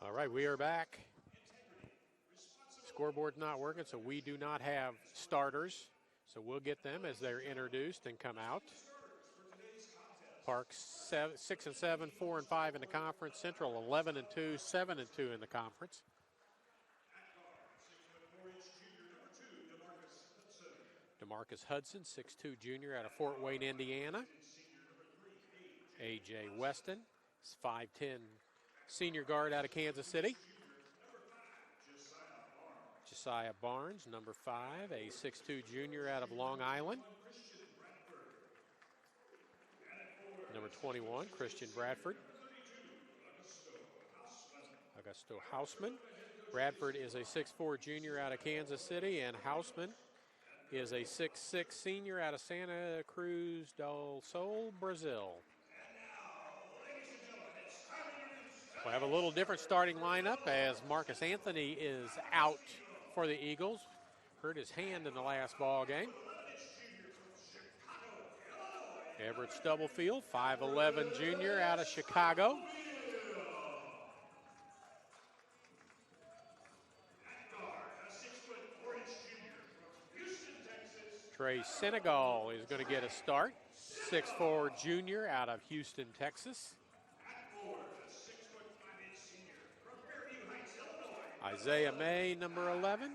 All right, we are back. Scoreboard's not working, so we do not have starters. So we'll get them as they're introduced and come out. Parks 6 and 7, 4 and 5 in the conference. Central 11 and 2, 7 and 2 in the conference. DeMarcus Hudson, 6'2" junior out of Fort Wayne, Indiana. A.J. Weston, 5'10" senior guard out of Kansas City. Josiah Barnes, number 5, a 6'2" junior out of Long Island. Number 21, Christian Bradford. Augusto Hausman. Bradford is a 6'4" junior out of Kansas City, and Hausman is a 6'6" senior out of Santa Cruz do Sul, Brazil. We'll have a little different starting lineup as Marcus Anthony is out for the Eagles. Hurt his hand in the last ball game. Everett Stubblefield, 5'11" junior out of Chicago. Trey Senegal is going to get a start. 6'4" junior out of Houston, Texas. Isaiah May, number 11.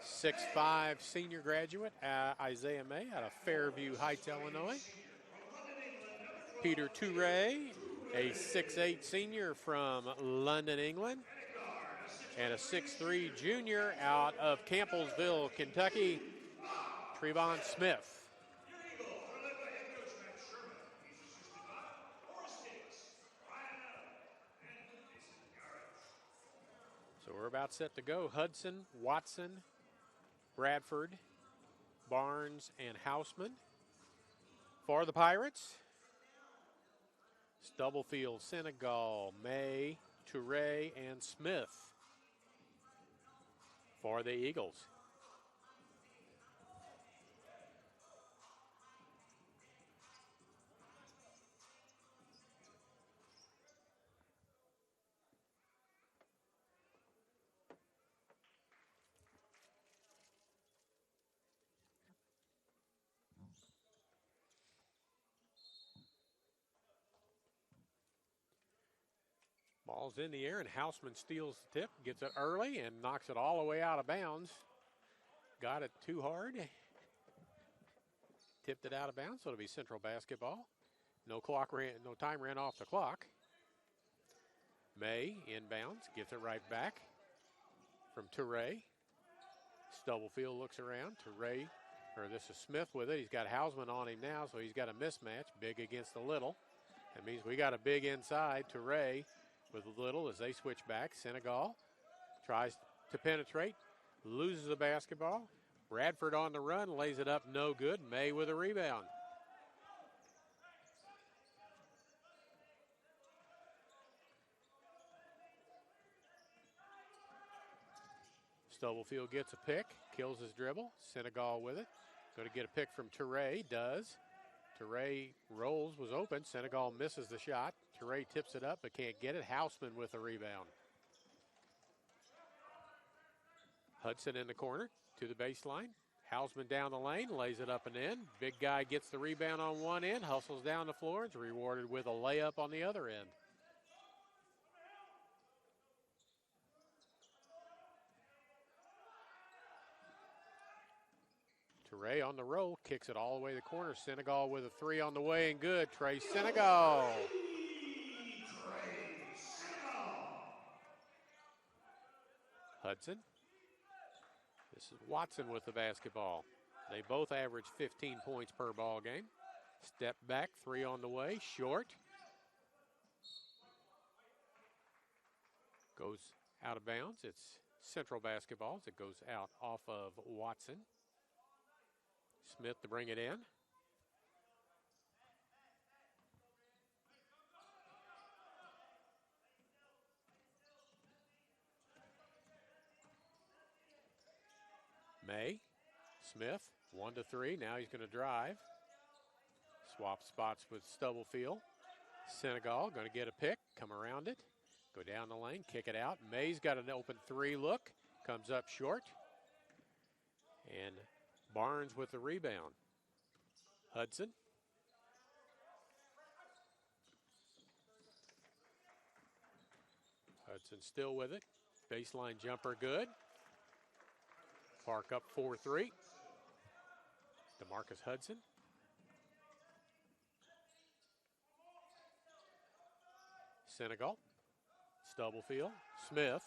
6'5" senior graduate, Isaiah May out of Fairview Heights, Illinois. Peter Toure, a 6'8" senior from London, England. And a 6'3" junior out of Campbellsville, Kentucky, Trevon Smith. So we're about set to go. Hudson, Watson, Bradford, Barnes, and Hausman. For the Pirates, Stubblefield, Senegal, May, Toure, and Smith. For the Eagles. Ball's in the air, and Hausman steals the tip, gets it early, and knocks it all the way out of bounds. Got it too hard. Tipped it out of bounds, so it'll be Central basketball. No time ran off the clock. May inbounds, gets it right back from Toure. Stubblefield looks around. Toure, or this is Smith with it. He's got Hausman on him now, so he's got a mismatch. Big against the little. That means we got a big inside. Toure with Little as they switch back. Senegal tries to penetrate, loses the basketball. Bradford on the run, lays it up, no good. May with a rebound. Stubblefield gets a pick, kills his dribble. Senegal with it. Going to get a pick from Toure, does. Toure rolls, was open. Senegal misses the shot. Toure tips it up but can't get it. Hausman with a rebound. Hudson in the corner to the baseline. Hausman down the lane, lays it up and in. Big guy gets the rebound on one end, hustles down the floor, and is rewarded with a layup on the other end. Toure on the roll, kicks it all the way to the corner. Senegal with a three on the way and good. Trey Senegal. Hudson. This is Watson with the basketball. They both average 15 points per ball game. Step back, three on the way, short. Goes out of bounds. It's Central basketball as it goes out off of Watson. Smith to bring it in. May, Smith, 1-3. Now he's going to drive. Swap spots with Stubblefield. Senegal going to get a pick, come around it. Go down the lane, kick it out. May's got an open three look. Comes up short. And Barnes with the rebound. Hudson. Hudson still with it. Baseline jumper good. Park up 4-3. DeMarcus Hudson. Senegal. Stubblefield. Smith.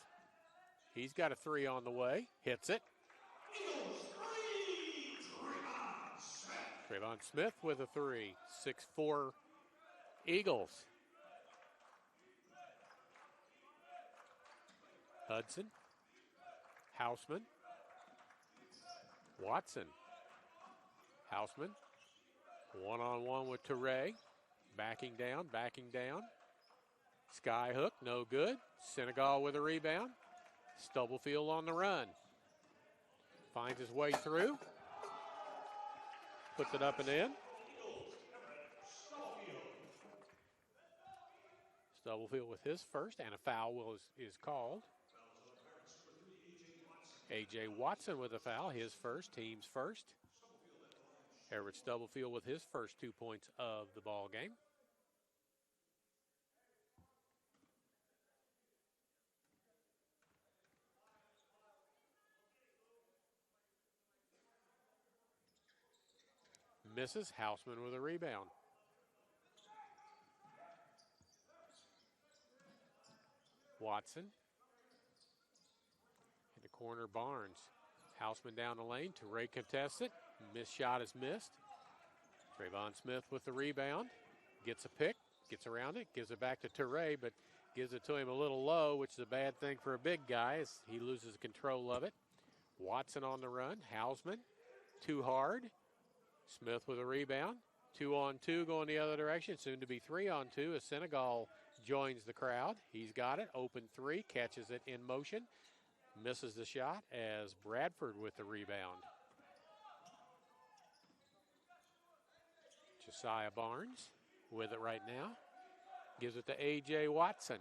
He's got a three on the way. Hits it. Trayvon Smith with a three. 6-4 Eagles. Hudson. Houseman. Watson. Houseman. One-on-one with Toure. Backing down, backing down. Skyhook, no good. Senegal with a rebound. Stubblefield on the run. Finds his way through. Puts it up and in. Stubblefield with his first, and a foul is called. A.J. Watson with a foul, his first, team's first. Everett Stubblefield with his first 2 points of the ball game. Misses. Houseman with a rebound. Watson. In the corner, Barnes. Houseman down the lane. Toure contests it. Missed shot is missed. Trayvon Smith with the rebound. Gets a pick. Gets around it. Gives it back to Toure, but gives it to him a little low, which is a bad thing for a big guy as he loses control of it. Watson on the run. Houseman. Too hard. Smith with a rebound. 2-on-2 going the other direction. Soon to be 3-on-2 as Senegal joins the crowd. He's got it. Open three. Catches it in motion. Misses the shot as Bradford with the rebound. Josiah Barnes with it right now. Gives it to A.J. Watson.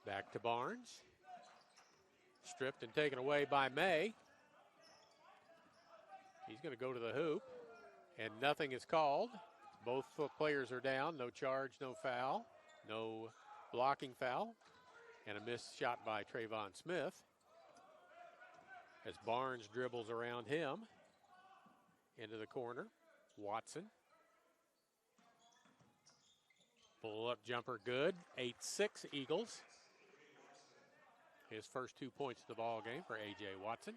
Back to Barnes. Stripped and taken away by May. He's going to go to the hoop, and nothing is called. Both players are down. No charge, no foul, no blocking foul, and a missed shot by Trayvon Smith as Barnes dribbles around him into the corner. Watson. Pull-up jumper good. 8-6 Eagles. His first 2 points of the ball game for A.J. Watson.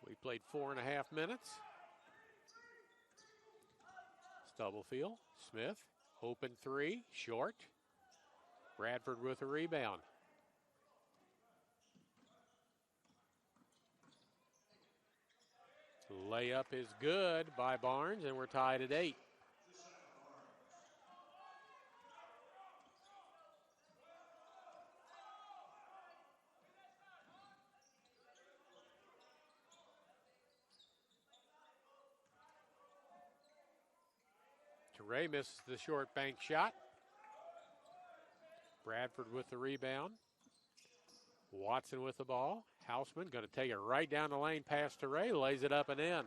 We played 4.5 minutes. Stubblefield, Smith, open three, short. Bradford with a rebound. Layup is good by Barnes, and we're tied at 8. Ray misses the short bank shot. Bradford with the rebound. Watson with the ball. Houseman going to take it right down the lane past Ray. Lays it up and in.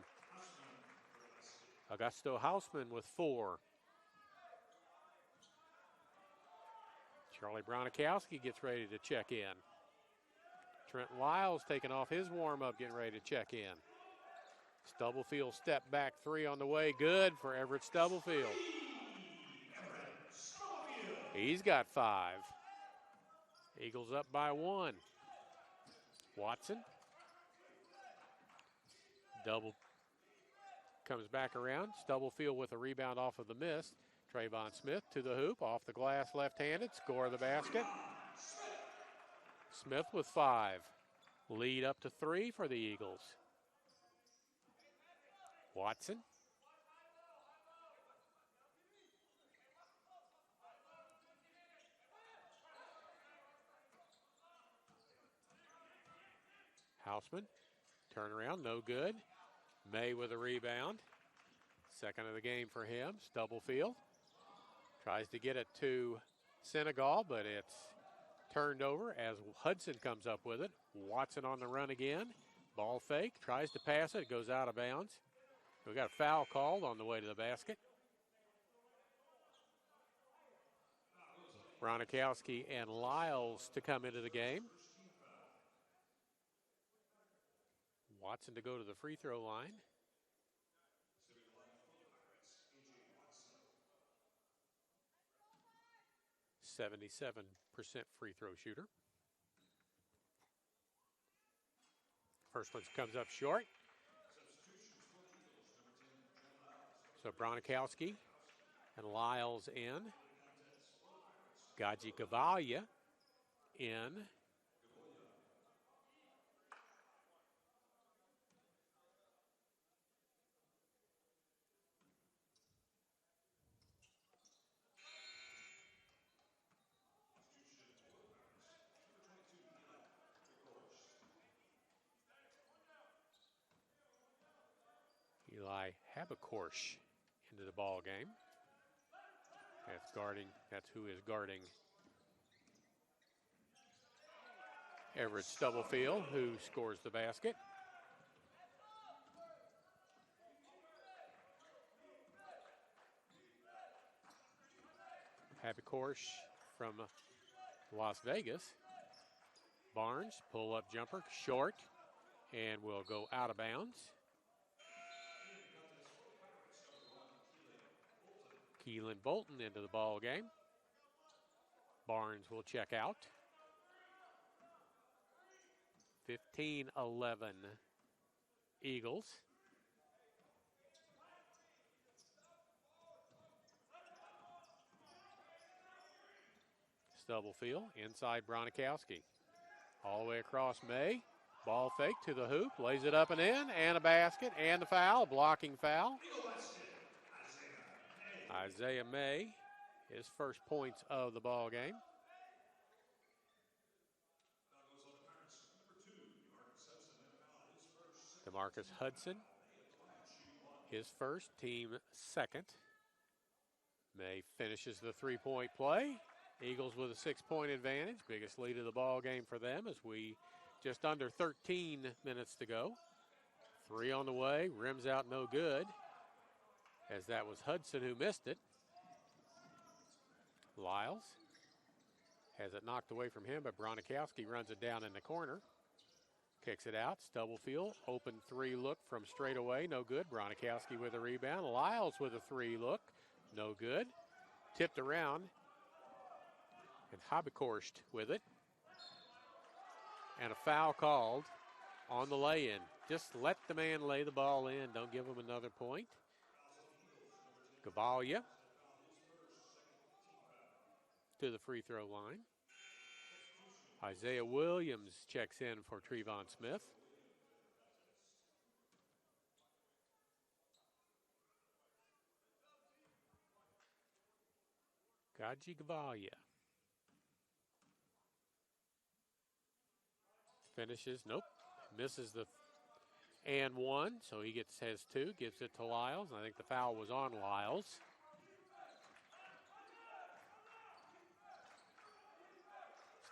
Augusto Houseman with 4. Charlie Bronikowski gets ready to check in. Trent Lyles taking off his warm-up, getting ready to check in. Stubblefield step back three on the way. Good for Everett Stubblefield. He's got 5. Eagles up by 1. Watson. Double comes back around. Stubblefield with a rebound off of the miss. Trayvon Smith to the hoop. Off the glass left-handed. Score the basket. Smith with 5. Lead up to 3 for the Eagles. Watson. Houseman. Turnaround, no good. May with a rebound. Second of the game for him. Stubblefield tries to get it to Senegal, but it's turned over as Hudson comes up with it. Watson on the run again. Ball fake, tries to pass it, goes out of bounds. We got a foul called on the way to the basket. Bronikowski and Lyles to come into the game. Watson to go to the free throw line. .77% free throw shooter. First one comes up short. So Bronikowski and Lyles in. Gaji Gavalia in. Eli Habekorsh into the ball game. That's who is guarding Everett Stubblefield, who scores the basket. Habekorsh from Las Vegas. Barnes, pull-up jumper, short, and will go out of bounds. Keelan Bolton into the ball game. Barnes will check out. 15-11 Eagles. Stubblefield inside Bronikowski. All the way across May. Ball fake to the hoop, lays it up and in, and a basket, and the foul, blocking foul. Isaiah May, his first points of the ball game. DeMarcus Hudson, his first, team second. May finishes the three-point play. Eagles with a 6-point advantage. Biggest lead of the ball game for them as we just under 13 minutes to go. Three on the way, rims out no good, as that was Hudson who missed it. Lyles has it knocked away from him, but Bronikowski runs it down in the corner. Kicks it out. Stubblefield, open three look from straight away, no good. Bronikowski with a rebound. Lyles with a three look, no good. Tipped around, and Habekorsh with it. And a foul called on the lay-in. Just let the man lay the ball in. Don't give him another point. Gavalia to the free throw line. Isaiah Williams checks in for Trevon Smith. Gaji Gavalia finishes, nope, misses the and one, so he has two, gives it to Lyles. I think the foul was on Lyles.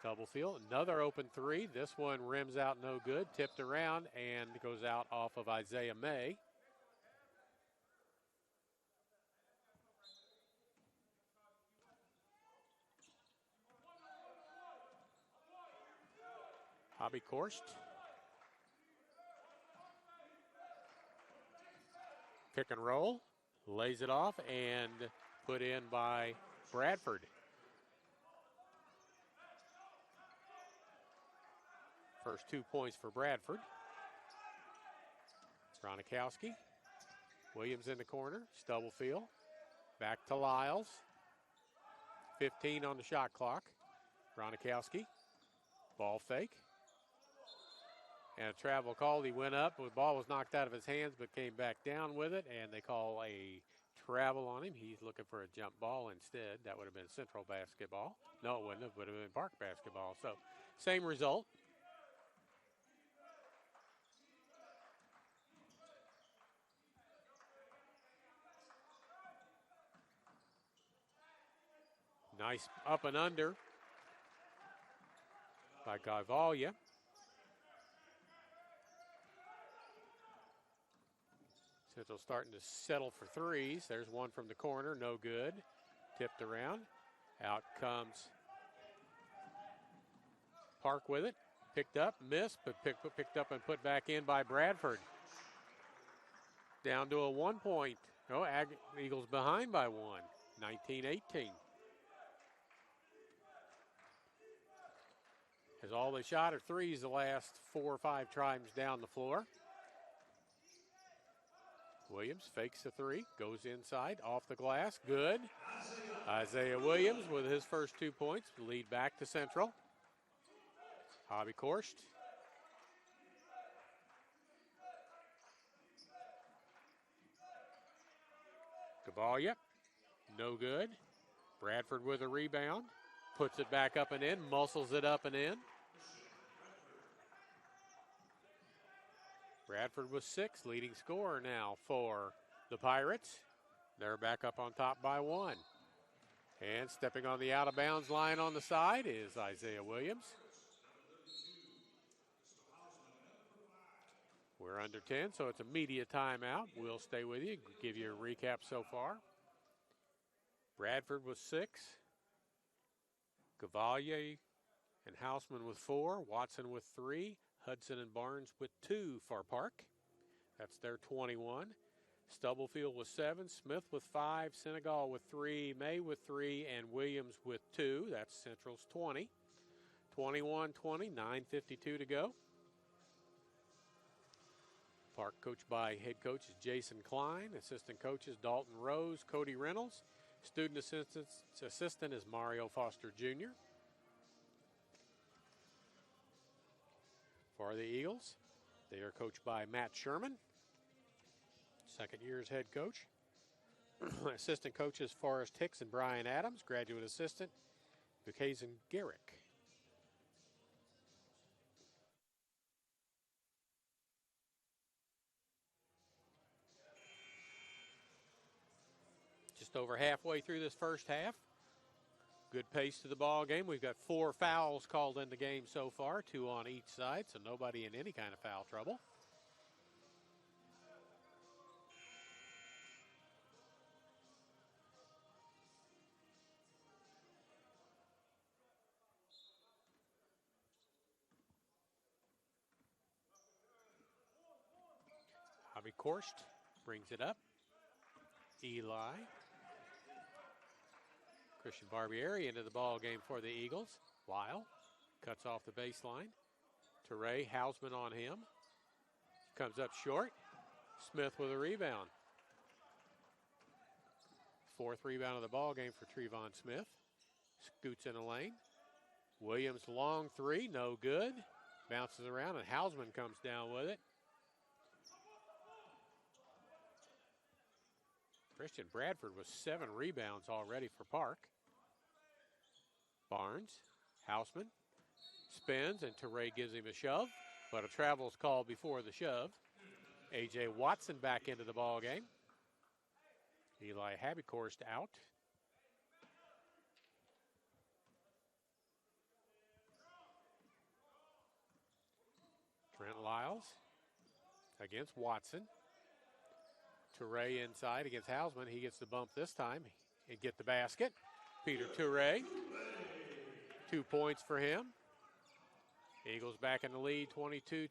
Stubblefield, another open three. This one rims out no good, tipped around, and goes out off of Isaiah May. Habekorsh. Pick and roll, lays it off, and put in by Bradford. First 2 points for Bradford. Bronikowski. Williams in the corner. Stubblefield. Back to Lyles. 15 on the shot clock. Bronikowski. Ball fake. And a travel call. He went up. The ball was knocked out of his hands, but came back down with it, and they call a travel on him. He's looking for a jump ball instead. That would have been Central basketball. No, it wouldn't have. It would have been Park basketball. So, same result. Nice up and under by Gaivalia. Central starting to settle for threes. There's one from the corner, no good. Tipped around. Out comes Park with it. Picked up, missed, but picked up and put back in by Bradford. Down to a 1 point. Oh, Eagles behind by one, 19-18. As all they shot are threes the last 4 or 5 times down the floor. Williams fakes the three, goes inside, off the glass, good. Isaiah Williams with his first 2 points, lead back to Central. Hobby Korst. Gavalia, no good. Bradford with a rebound, puts it back up and in, muscles it up and in. Bradford with 6, leading scorer now for the Pirates. They're back up on top by 1. And stepping on the out-of-bounds line on the side is Isaiah Williams. We're under 10, so it's a media timeout. We'll stay with you, give you a recap so far. Bradford with 6. Gavalia and Hausman with 4. Watson with 3. Hudson and Barnes with 2 for Park. That's their 21. Stubblefield with 7. Smith with 5. Senegal with 3. May with 3. And Williams with 2. That's Central's 20. 21-20, 9:52 to go. Park coached by head coaches Jason Klein. Assistant coaches Dalton Rose, Cody Reynolds. Student assistant is Mario Foster Jr. For the Eagles, they are coached by Matt Sherman, second year's head coach. Assistant coaches Forrest Hicks and Brian Adams. Graduate assistant Buchazen Garrick. Just over halfway through this first half. Good pace to the ball game. We've got 4 fouls called in the game so far, 2 on each side, so nobody in any kind of foul trouble. Hobby Korst brings it up. Eli. Christian Barbieri into the ball game for the Eagles. Lyle cuts off the baseline. Teray, Hausman on him. Comes up short. Smith with a rebound. 4th rebound of the ball game for Trevon Smith. Scoots in the lane. Williams long 3, no good. Bounces around and Hausman comes down with it. Christian Bradford with 7 rebounds already for Park. Barnes, Hausman, spins, and Teray gives him a shove, but a travel's called before the shove. A.J. Watson back into the ball game. Eli Habikhorst out. Trent Lyles against Watson. Teray inside against Hausman. He gets the bump this time and get the basket. Peter Teray, 2 points for him. Eagles back in the lead, 22-21.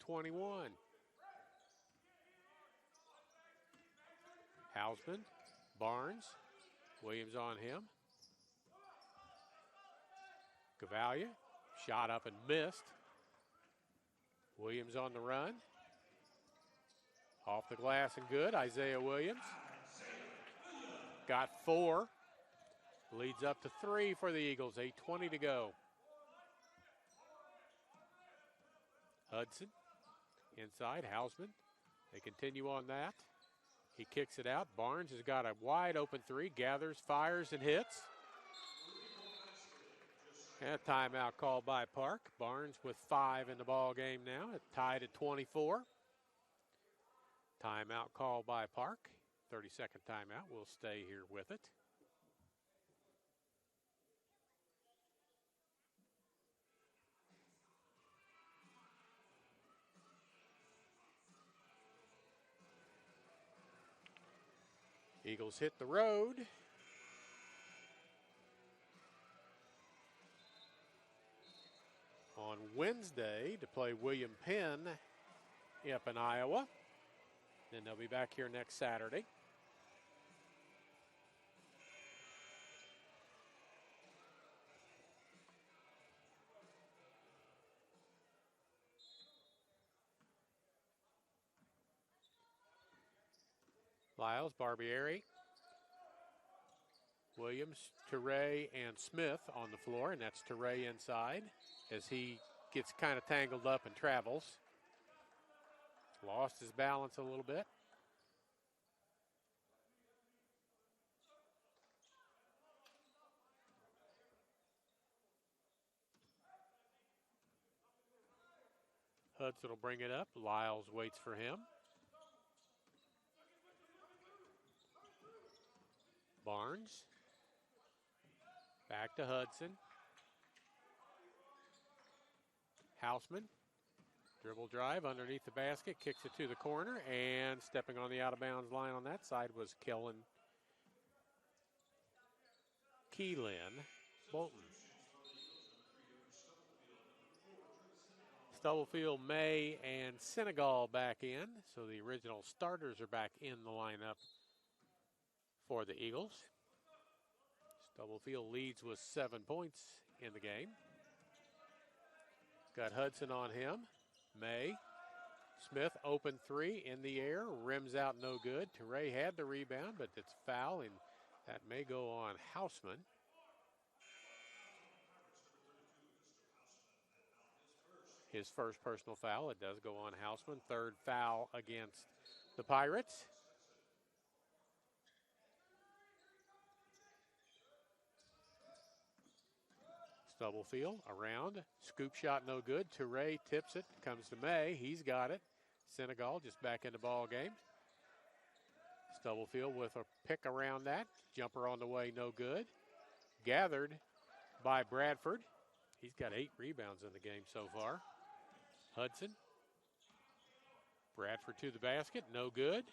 Hausman, Barnes, Williams on him. Gavalia, shot up and missed. Williams on the run. Off the glass and good. Isaiah Williams got 4. Leads up to 3 for the Eagles. 8:20 to go. Hudson inside. Hausman. They continue on that. He kicks it out. Barnes has got a wide open 3. Gathers, fires, and hits. And a timeout called by Park. Barnes with 5 in the ball game now. Tied at 24. Timeout called by Park. 30-second timeout. We'll stay here with it. Eagles hit the road. On Wednesday to play William Penn up in Iowa. Then they'll be back here next Saturday. Lyles, Barbieri, Williams, Teray, and Smith on the floor, and that's Teray inside as he gets kind of tangled up and travels. Lost his balance a little bit. Hudson will bring it up. Lyles waits for him. Barnes. Back to Hudson. Houseman. Dribble drive underneath the basket. Kicks it to the corner. And stepping on the out-of-bounds line on that side was Kellen Keelan Bolton. Stubblefield, May, and Senegal back in. So the original starters are back in the lineup for the Eagles. Stubblefield leads with 7 points in the game. Got Hudson on him. May. Smith, open three in the air. Rims out no good. Teray had the rebound, but it's foul, and that may go on Houseman. His first personal foul. It does go on Houseman. Third foul against the Pirates. Stubblefield around. Scoop shot no good. Teray tips it. Comes to May. He's got it. Senegal just back in the ball game. Stubblefield with a pick around that. Jumper on the way, no good. Gathered by Bradford. He's got 8 rebounds in the game so far. Hudson. Bradford to the basket, no good.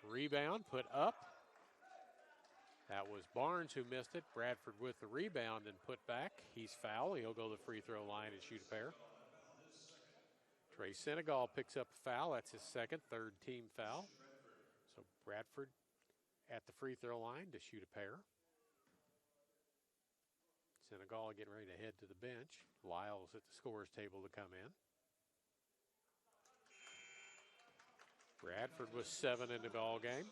Rebound put up. That was Barnes who missed it. Bradford with the rebound and put back. He's foul. He'll go to the free throw line and shoot a pair. Trey Senegal picks up a foul. That's his second, third team foul. So Bradford at the free throw line to shoot a pair. Senegal getting ready to head to the bench. Lyles at the scorer's table to come in. Bradford was 7 in the ball game.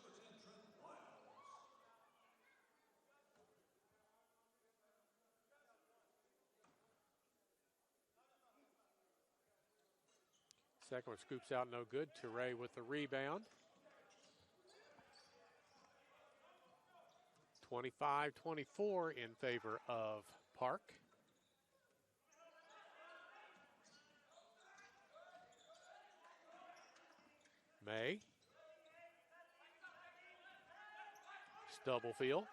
Second one scoops out, no good. Teray with the rebound. 25-24 in favor of Park. May. Stubblefield.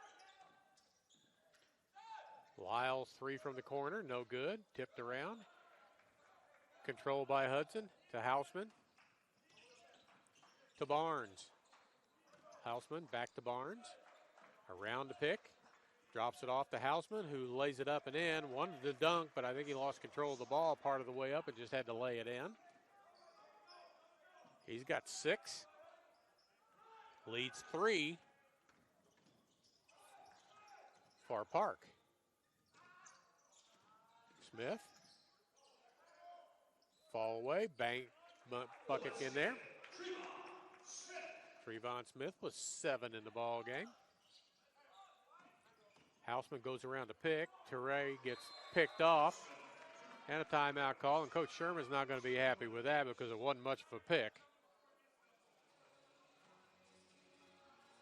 Lyles, 3 from the corner, no good. Tipped around. Controlled by Hudson to Houseman. To Barnes. Houseman back to Barnes. Around the pick. Drops it off to Houseman, who lays it up and in. Wanted to dunk, but I think he lost control of the ball part of the way up and just had to lay it in. He's got 6. Leads 3 for Park. Smith. Fall away. Bang. Bucket in there. Trevon Smith was 7 in the ball game. Houseman goes around to pick. Teray gets picked off. And a timeout call. And Coach Sherman's not going to be happy with that because it wasn't much of a pick.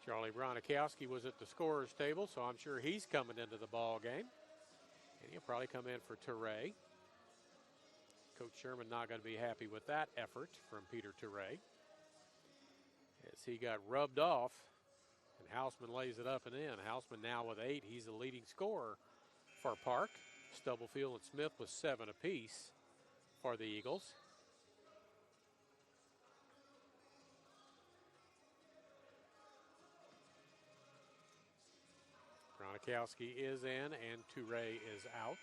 Charlie Bronikowski was at the scorer's table, so I'm sure he's coming into the ball game. And he'll probably come in for Teray. Coach Sherman not going to be happy with that effort from Peter Teray. As he got rubbed off, and Houseman lays it up and in. Houseman now with 8. He's the leading scorer for Park. Stubblefield and Smith with 7 apiece for the Eagles. Bronikowski is in and Toure is out.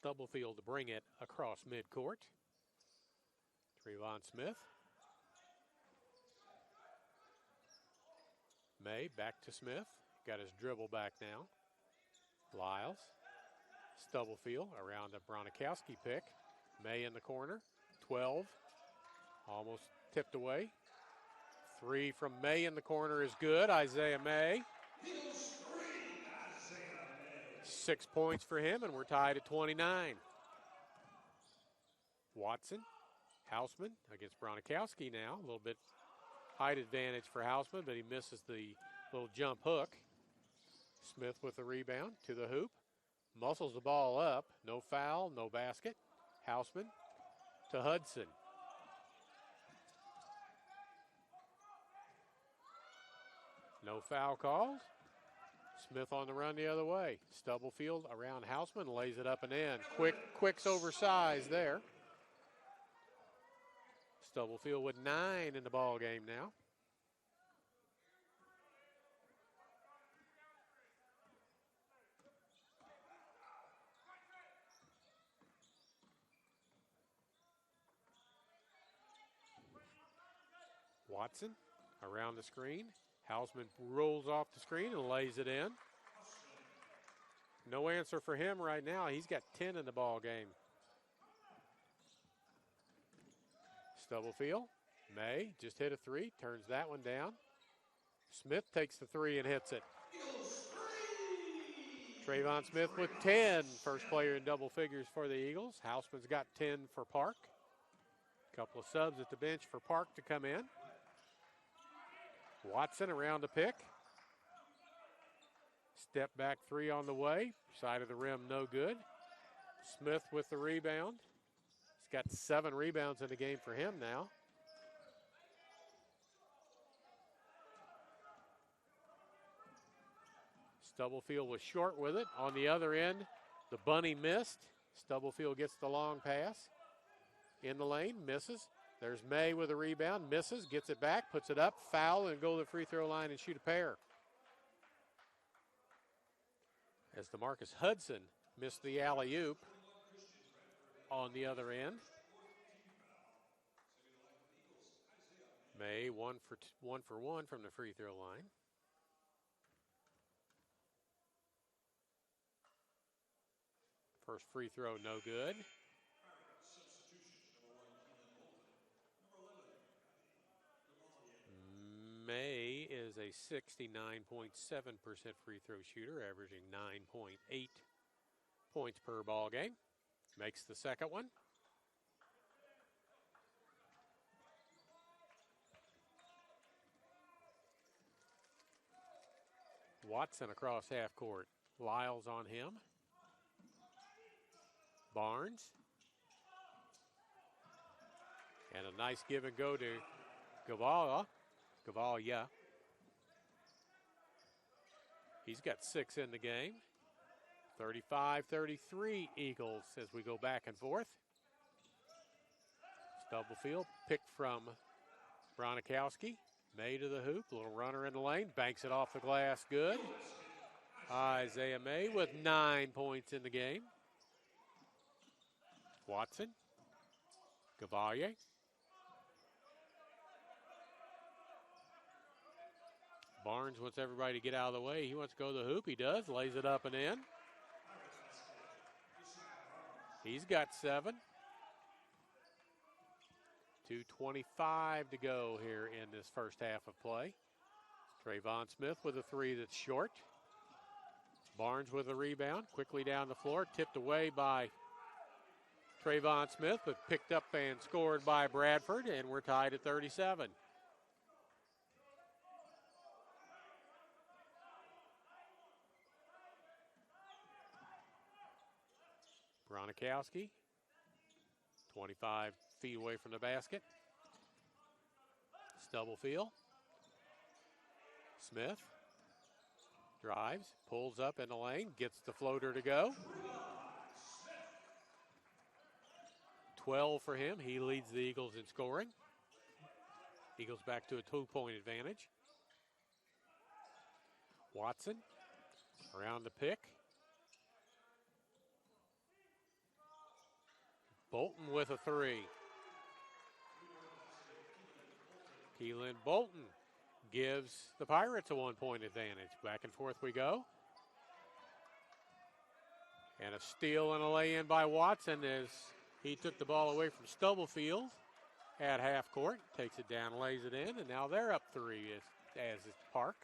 Stubblefield to bring it across midcourt. Trayvon Smith. May back to Smith. Got his dribble back now. Lyles. Stubblefield around the Bronikowski pick. May in the corner. 12. Almost tipped away. 3 from May in the corner is good. Isaiah May. 6 points for him, and we're tied at 29. Watson. Houseman against Bronikowski now. A little bit height advantage for Houseman, but he misses the little jump hook. Smith with the rebound to the hoop. Muscles the ball up. No foul, no basket. Houseman to Hudson. No foul called. Smith on the run the other way. Stubblefield around Houseman, lays it up and in. Quick's oversized there. Stubblefield with 9 in the ball game now. Watson around the screen. Houseman rolls off the screen and lays it in. No answer for him right now. He's got 10 in the ball game. Stubblefield. May just hit a 3, turns that one down. Smith takes the 3 and hits it. Trayvon Smith with 10, first player in double figures for the Eagles. Houseman's got 10 for Park. A couple of subs at the bench for Park to come in. Watson around the pick. Step back 3 on the way. Side of the rim, no good. Smith with the rebound. He's got 7 rebounds in the game for him now. Stubblefield was short with it. On the other end, the bunny missed. Stubblefield gets the long pass. In the lane, misses. There's May with a rebound, misses, gets it back, puts it up, foul, and go to the free throw line and shoot a pair. As DeMarcus Hudson missed the alley-oop on the other end. May one for one from the free throw line. First free throw, no good. May is a 69.7% free throw shooter, averaging 9.8 points per ball game. Makes the second one. Watson across half court. Lyles on him. Barnes. And a nice give and go to Gavalia. He's got 6 in the game. 35-33 Eagles as we go back and forth. Stubblefield picked from Bronikowski. May to the hoop. Little runner in the lane. Banks it off the glass. Good. Isaiah May with 9 points in the game. Watson. Gavalia. Barnes wants everybody to get out of the way. He wants to go to the hoop. He does. Lays it up and in. He's got 7. 2:25 to go here in this first half of play. Trayvon Smith with a 3 that's short. Barnes with a rebound. Quickly down the floor. Tipped away by Trayvon Smith, but picked up and scored by Bradford, and we're tied at 37. Bronikowski, 25 feet away from the basket. Stubblefield. Smith drives, pulls up in the lane, gets the floater to go. 12 for him. He leads the Eagles in scoring. Eagles back to a 2-point advantage. Watson around the pick. Bolton with a three. Keelan Bolton gives the Pirates a 1-point advantage. Back and forth we go. And a steal and a lay-in by Watson as he took the ball away from Stubblefield at half court. Takes it down, lays it in, and now they're up three as is Park.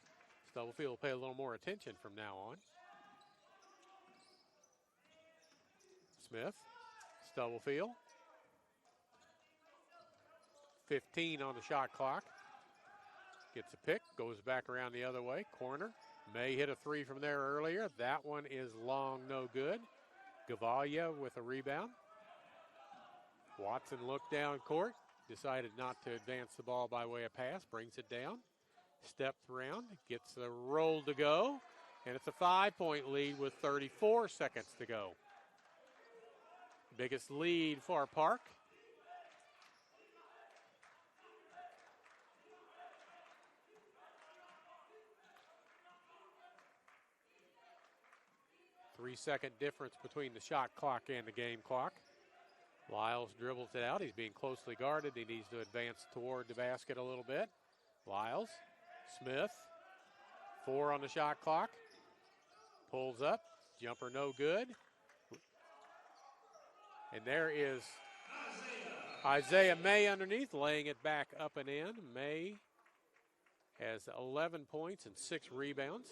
Stubblefield will pay a little more attention from now on. Smith, Stubblefield. 15 on the shot clock. Gets a pick, goes back around the other way, corner. May hit a three from there earlier. That one is long, no good. Gavalia with a rebound. Watson looked down court, decided not to advance the ball by way of pass, brings it down, steps around, gets the roll to go, and it's a 5-point lead with 34 seconds to go. Biggest lead for Park. Three-second difference between the shot clock and the game clock. Lyles dribbles it out. He's being closely guarded. He needs to advance toward the basket a little bit. Lyles, Smith, 4 on the shot clock. Pulls up, jumper no good. And there is Isaiah May underneath, laying it back up and in. May has 11 points and 6 rebounds.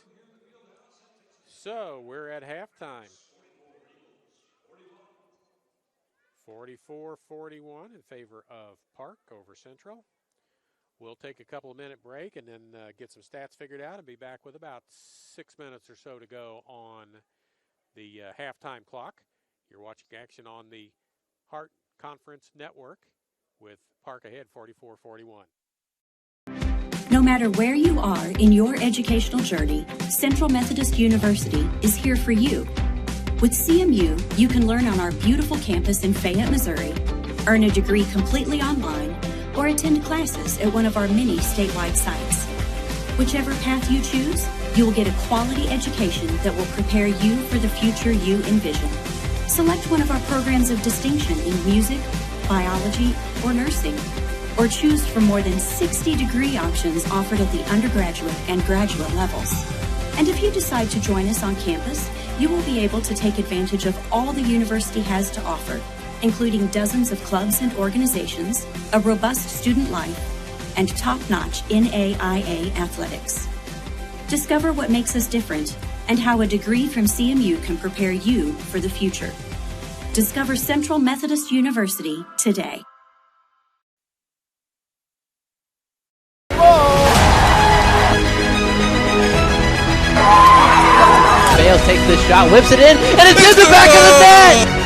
So we're at halftime. 44-41 in favor of Park over Central. We'll take a couple of minute break and then get some stats figured out and be back with about 6 minutes or so to go on the halftime clock. You're watching action on the Hart Conference Network with Park ahead 44-41. No matter where you are in your educational journey, Central Methodist University is here for you. With CMU, you can learn on our beautiful campus in Fayette, Missouri, earn a degree completely online, or attend classes at one of our many statewide sites. Whichever path you choose, you will get a quality education that will prepare you for the future you envision. Select one of our programs of distinction in music, biology, or nursing, or choose from more than 60 degree options offered at the undergraduate and graduate levels. And if you decide to join us on campus, you will be able to take advantage of all the university has to offer, including dozens of clubs and organizations, a robust student life, and top-notch NAIA athletics. Discover what makes us different and how a degree from CMU can prepare you for the future. Discover Central Methodist University today. Bale takes the shot, whips it in, and it's in the back of the net!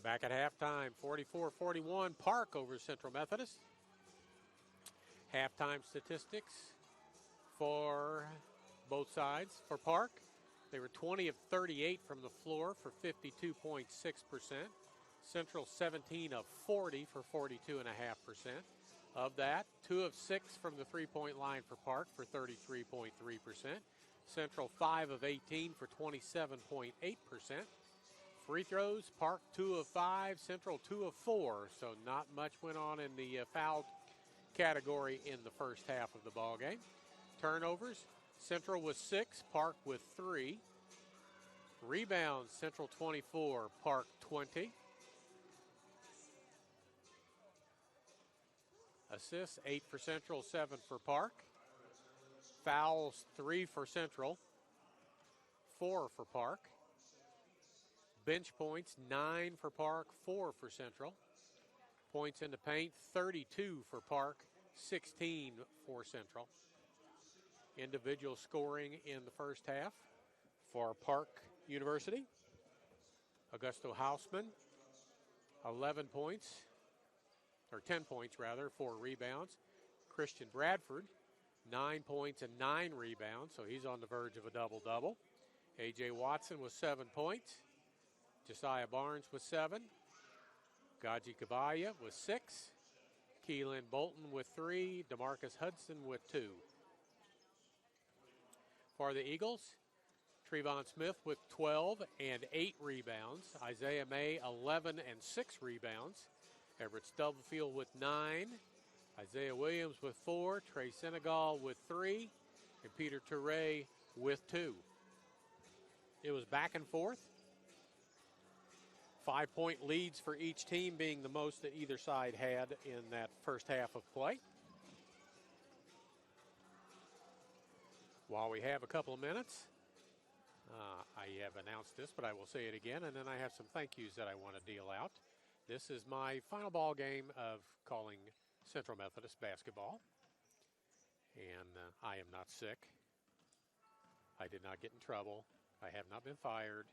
Back at halftime, 44-41, Park over Central Methodist. Halftime statistics for both sides. For Park, they were 20 of 38 from the floor for 52.6%. Central 17 of 40 for 42.5%. Of that, 2 of 6 from the three-point line for Park for 33.3%. Central 5 of 18 for 27.8%. Free throws, Park 2 of 5, Central 2 of 4. So not much went on in the foul category in the first half of the ball game. Turnovers, Central with 6, Park with 3. Rebounds, Central 24, Park 20. Assists, 8 for Central, 7 for Park. Fouls, 3 for Central, 4 for Park. Bench points, 9 for Park, 4 for Central. Points in the paint, 32 for Park, 16 for Central. Individual scoring in the first half for Park University. Augusto Hausman, 11 points, or 10 points rather, 4 rebounds. Christian Bradford, 9 points and 9 rebounds, so he's on the verge of a double-double. A.J. Watson with 7 points. Josiah Barnes with 7. Gaji Kabaya with 6. Keelan Bolton with 3. DeMarcus Hudson with 2. For the Eagles, Trevon Smith with 12 and 8 rebounds. Isaiah May, 11 and 6 rebounds. Everett Stubblefield with 9. Isaiah Williams with 4. Trey Senegal with 3. And Peter Toure with 2. It was back and forth. 5-point leads for each team being the most that either side had in that first half of play. While we have a couple of minutes, I have announced this, but I will say it again, and then I have some thank yous that I want to deal out. This is my final ball game of calling Central Methodist basketball, and I am not sick. I did not get in trouble. I have not been fired.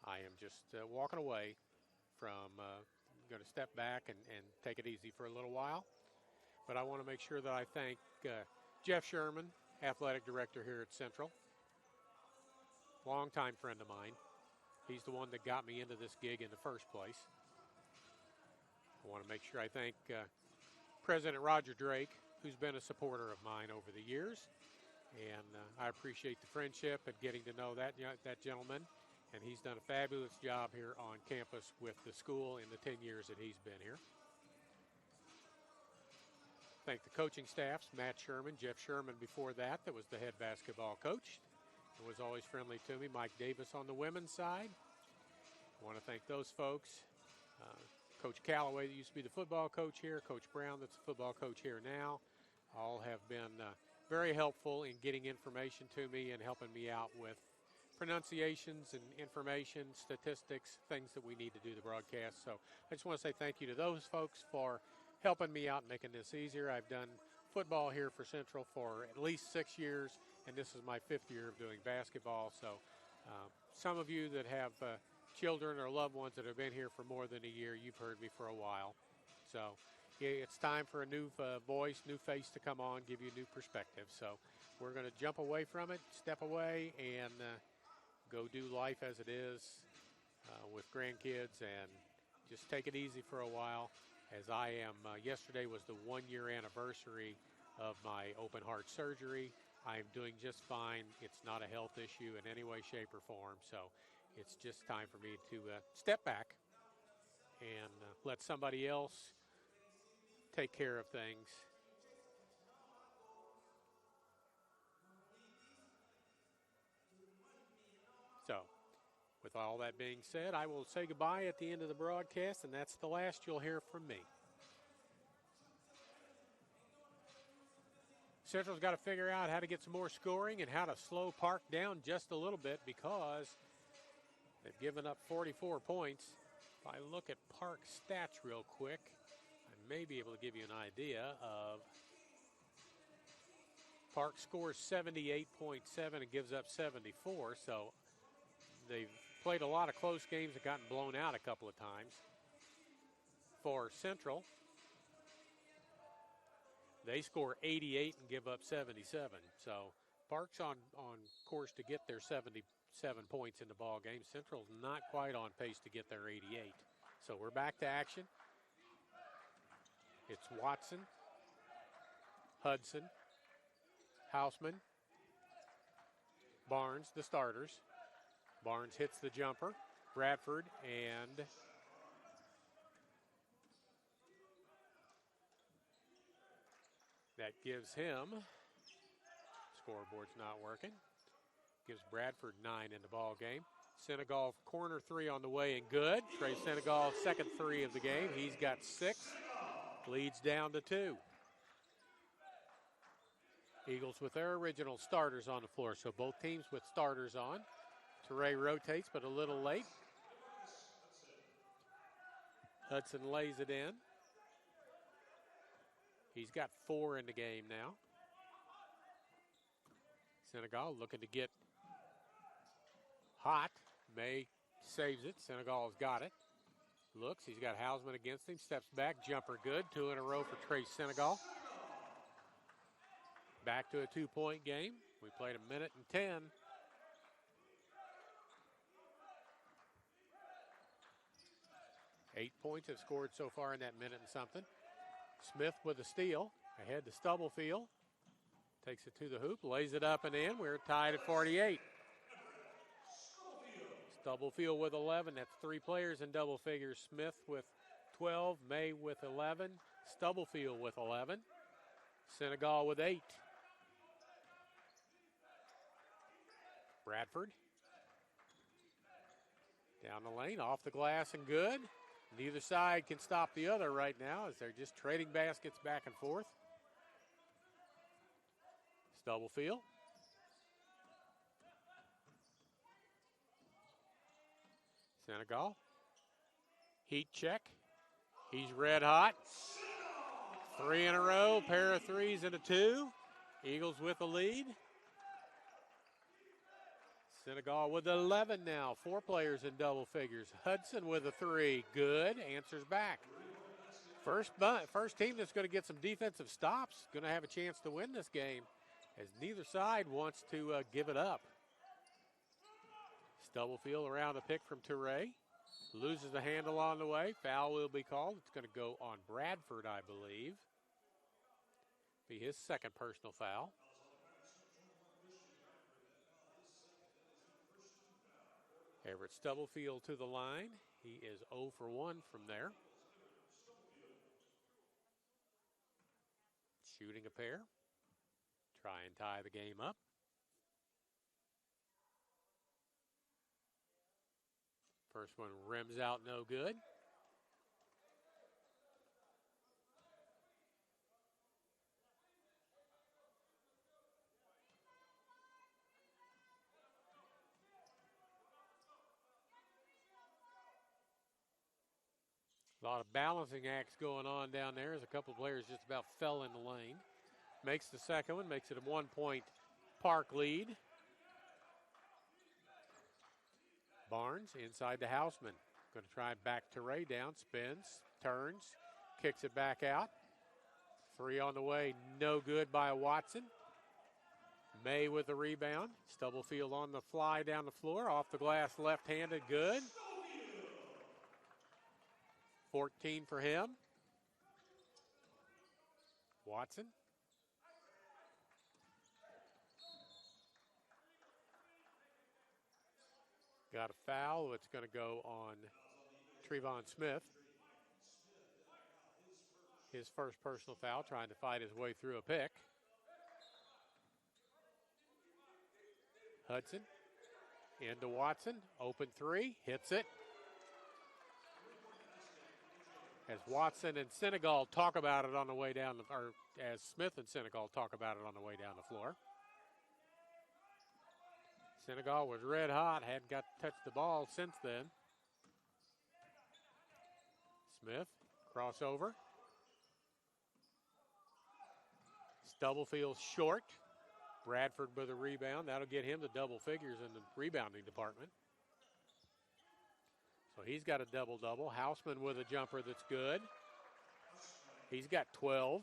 I am just walking away from going to step back and take it easy for a little while. But I want to make sure that I thank Jeff Sherman, athletic director here at Central. Longtime friend of mine. He's the one that got me into this gig in the first place. I want to make sure I thank President Roger Drake, who's been a supporter of mine over the years. And I appreciate the friendship and getting to know that gentleman. And he's done a fabulous job here on campus with the school in the 10 years that he's been here. Thank the coaching staffs, Matt Sherman, Jeff Sherman before that was the head basketball coach. It was always friendly to me. Mike Davis on the women's side. I want to thank those folks. Coach Calloway, that used to be the football coach here. Coach Brown, that's the football coach here now. All have been very helpful in getting information to me and helping me out with pronunciations and information, statistics, things that we need to do the broadcast. So I just want to say thank you to those folks for helping me out and making this easier. I've done football here for Central for at least 6 years, and this is my 5th year of doing basketball. So some of you that have children or loved ones that have been here for more than a year, you've heard me for a while. So yeah, it's time for a new voice, new face to come on, give you a new perspective. So we're going to jump away from it, step away, and go do life as it is with grandkids and just take it easy for a while. As I am, yesterday was the 1-year anniversary of my open heart surgery. I am doing just fine. It's not a health issue in any way, shape, or form. So it's just time for me to step back and let somebody else take care of things. So, with all that being said, I will say goodbye at the end of the broadcast, and that's the last you'll hear from me. Central's got to figure out how to get some more scoring and how to slow Park down just a little bit because they've given up 44 points. If I look at Park's stats real quick, I may be able to give you an idea of Park scores 78.7 and gives up 74, so they've played a lot of close games and gotten blown out a couple of times. For Central, they score 88 and give up 77. So Park's on course to get their 77 points in the ball game. Central's not quite on pace to get their 88. So we're back to action. It's Watson, Hudson, Houseman, Barnes, the starters. Barnes hits the jumper. Bradford and that gives him, scoreboard's not working, gives Bradford 9 in the ball game. Senegal corner 3 on the way and good. Trey Senegal, second 3 of the game. He's got 6, leads down to 2. Eagles with their original starters on the floor, so both teams with starters on. Teray rotates, but a little late. Hudson lays it in. He's got 4 in the game now. Senegal looking to get hot. May saves it. Senegal's got it. Looks, he's got Hausman against him. Steps back, jumper good. 2 in a row for Trey Senegal. Back to a 2-point game. We played 1 minute and 10. Eight points have scored so far in that minute and something. Smith with a steal. Ahead to Stubblefield. Takes it to the hoop, lays it up and in. We're tied at 48. Stubblefield with 11. That's 3 players in double figures. Smith with 12. May with 11. Stubblefield with 11. Senegal with 8. Bradford. Down the lane, off the glass and good. Neither side can stop the other right now as they're just trading baskets back and forth. Stubblefield. Senegal. Heat check. He's red hot. 3 in a row, pair of 3s and a 2. Eagles with the lead. Senegal with 11 now. 4 players in double figures. Hudson with a 3. Good. Answers back. First team that's going to get some defensive stops. Going to have a chance to win this game as neither side wants to give it up. Stubblefield around a pick from Teray. Loses the handle on the way. Foul will be called. It's going to go on Bradford, I believe. Be his second personal foul. Everett Stubblefield to the line. He is 0 for 1 from there. Shooting a pair. Try and tie the game up. First one rims out no good. A lot of balancing acts going on down there as a couple of players just about fell in the lane. Makes the second one, makes it a 1-point Park lead. Barnes inside to Houseman. Going to try back to Ray down, spins, turns, kicks it back out. 3 on the way, no good by Watson. May with the rebound. Stubblefield on the fly down the floor, off the glass left-handed, good. 14 for him. Watson. Got a foul. It's going to go on Trevon Smith. His first personal foul, trying to fight his way through a pick. Hudson into Watson. Open 3. Hits it. As Watson and Senegal talk about it on the way down, or as Smith and Senegal talk about it on the way down the floor. Senegal was red hot, hadn't got to touch the ball since then. Smith, crossover. Stubblefield short. Bradford with a rebound. That'll get him to double figures in the rebounding department. So he's got a double-double. Houseman with a jumper that's good. He's got 12.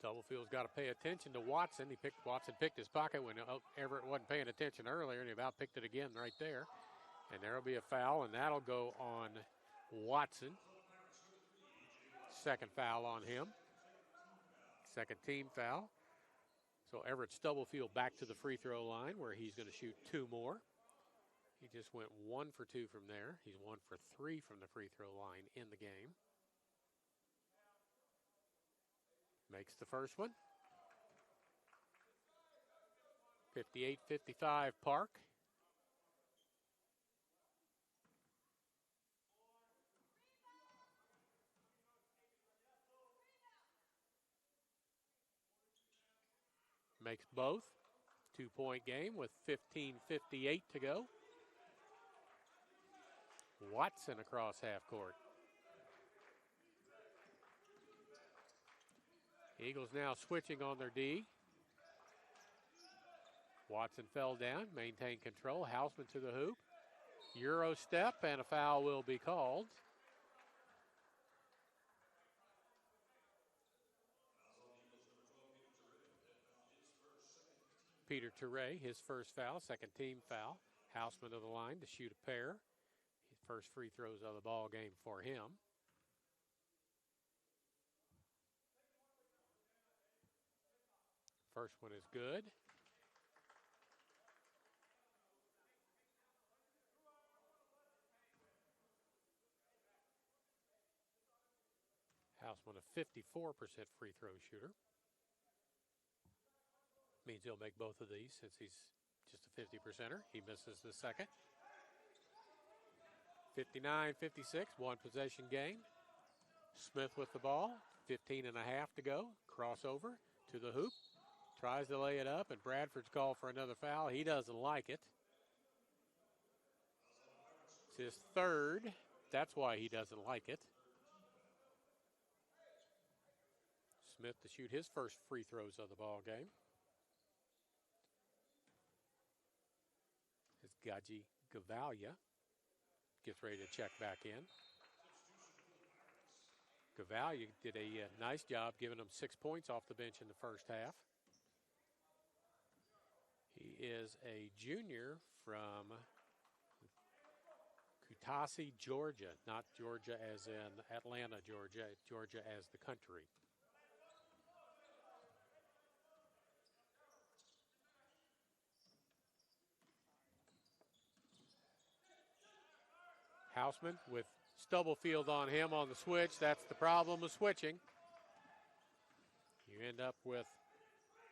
Stubblefield's got to pay attention to Watson. Watson picked his pocket when Everett wasn't paying attention earlier, and he about picked it again right there. And there'll be a foul, and that'll go on Watson. Second foul on him. Second team foul. So Everett Stubblefield back to the free throw line where he's going to shoot 2 more. He just went 1 for 2 from there. He's 1 for 3 from the free throw line in the game. Makes the first one. 58-55 Park. Makes both. 2-point game with 15:58 to go. Watson across half court. Eagles now switching on their D. Watson fell down, maintained control. Houseman to the hoop. Euro step, and a foul will be called. Peter Toure, his first foul, second team foul. Houseman to the line to shoot a pair. His first free throws of the ball game for him. First one is good. Houseman a 54% free throw shooter. Means he'll make both of these since he's just a 50%er. He misses the second. 59-56, one possession game. Smith with the ball, 15 and a half to go. Crossover to the hoop. Tries to lay it up, and Bradford's called for another foul. He doesn't like it. It's his third. That's why he doesn't like it. Smith to shoot his first free throws of the ball game. As Gaji Gavalia gets ready to check back in. Gavalia did a nice job giving them 6 points off the bench in the first half. He is a junior from Kutaisi, Georgia. Not Georgia as in Atlanta, Georgia. Georgia as the country. Houseman with Stubblefield on him on the switch. That's the problem with switching. You end up with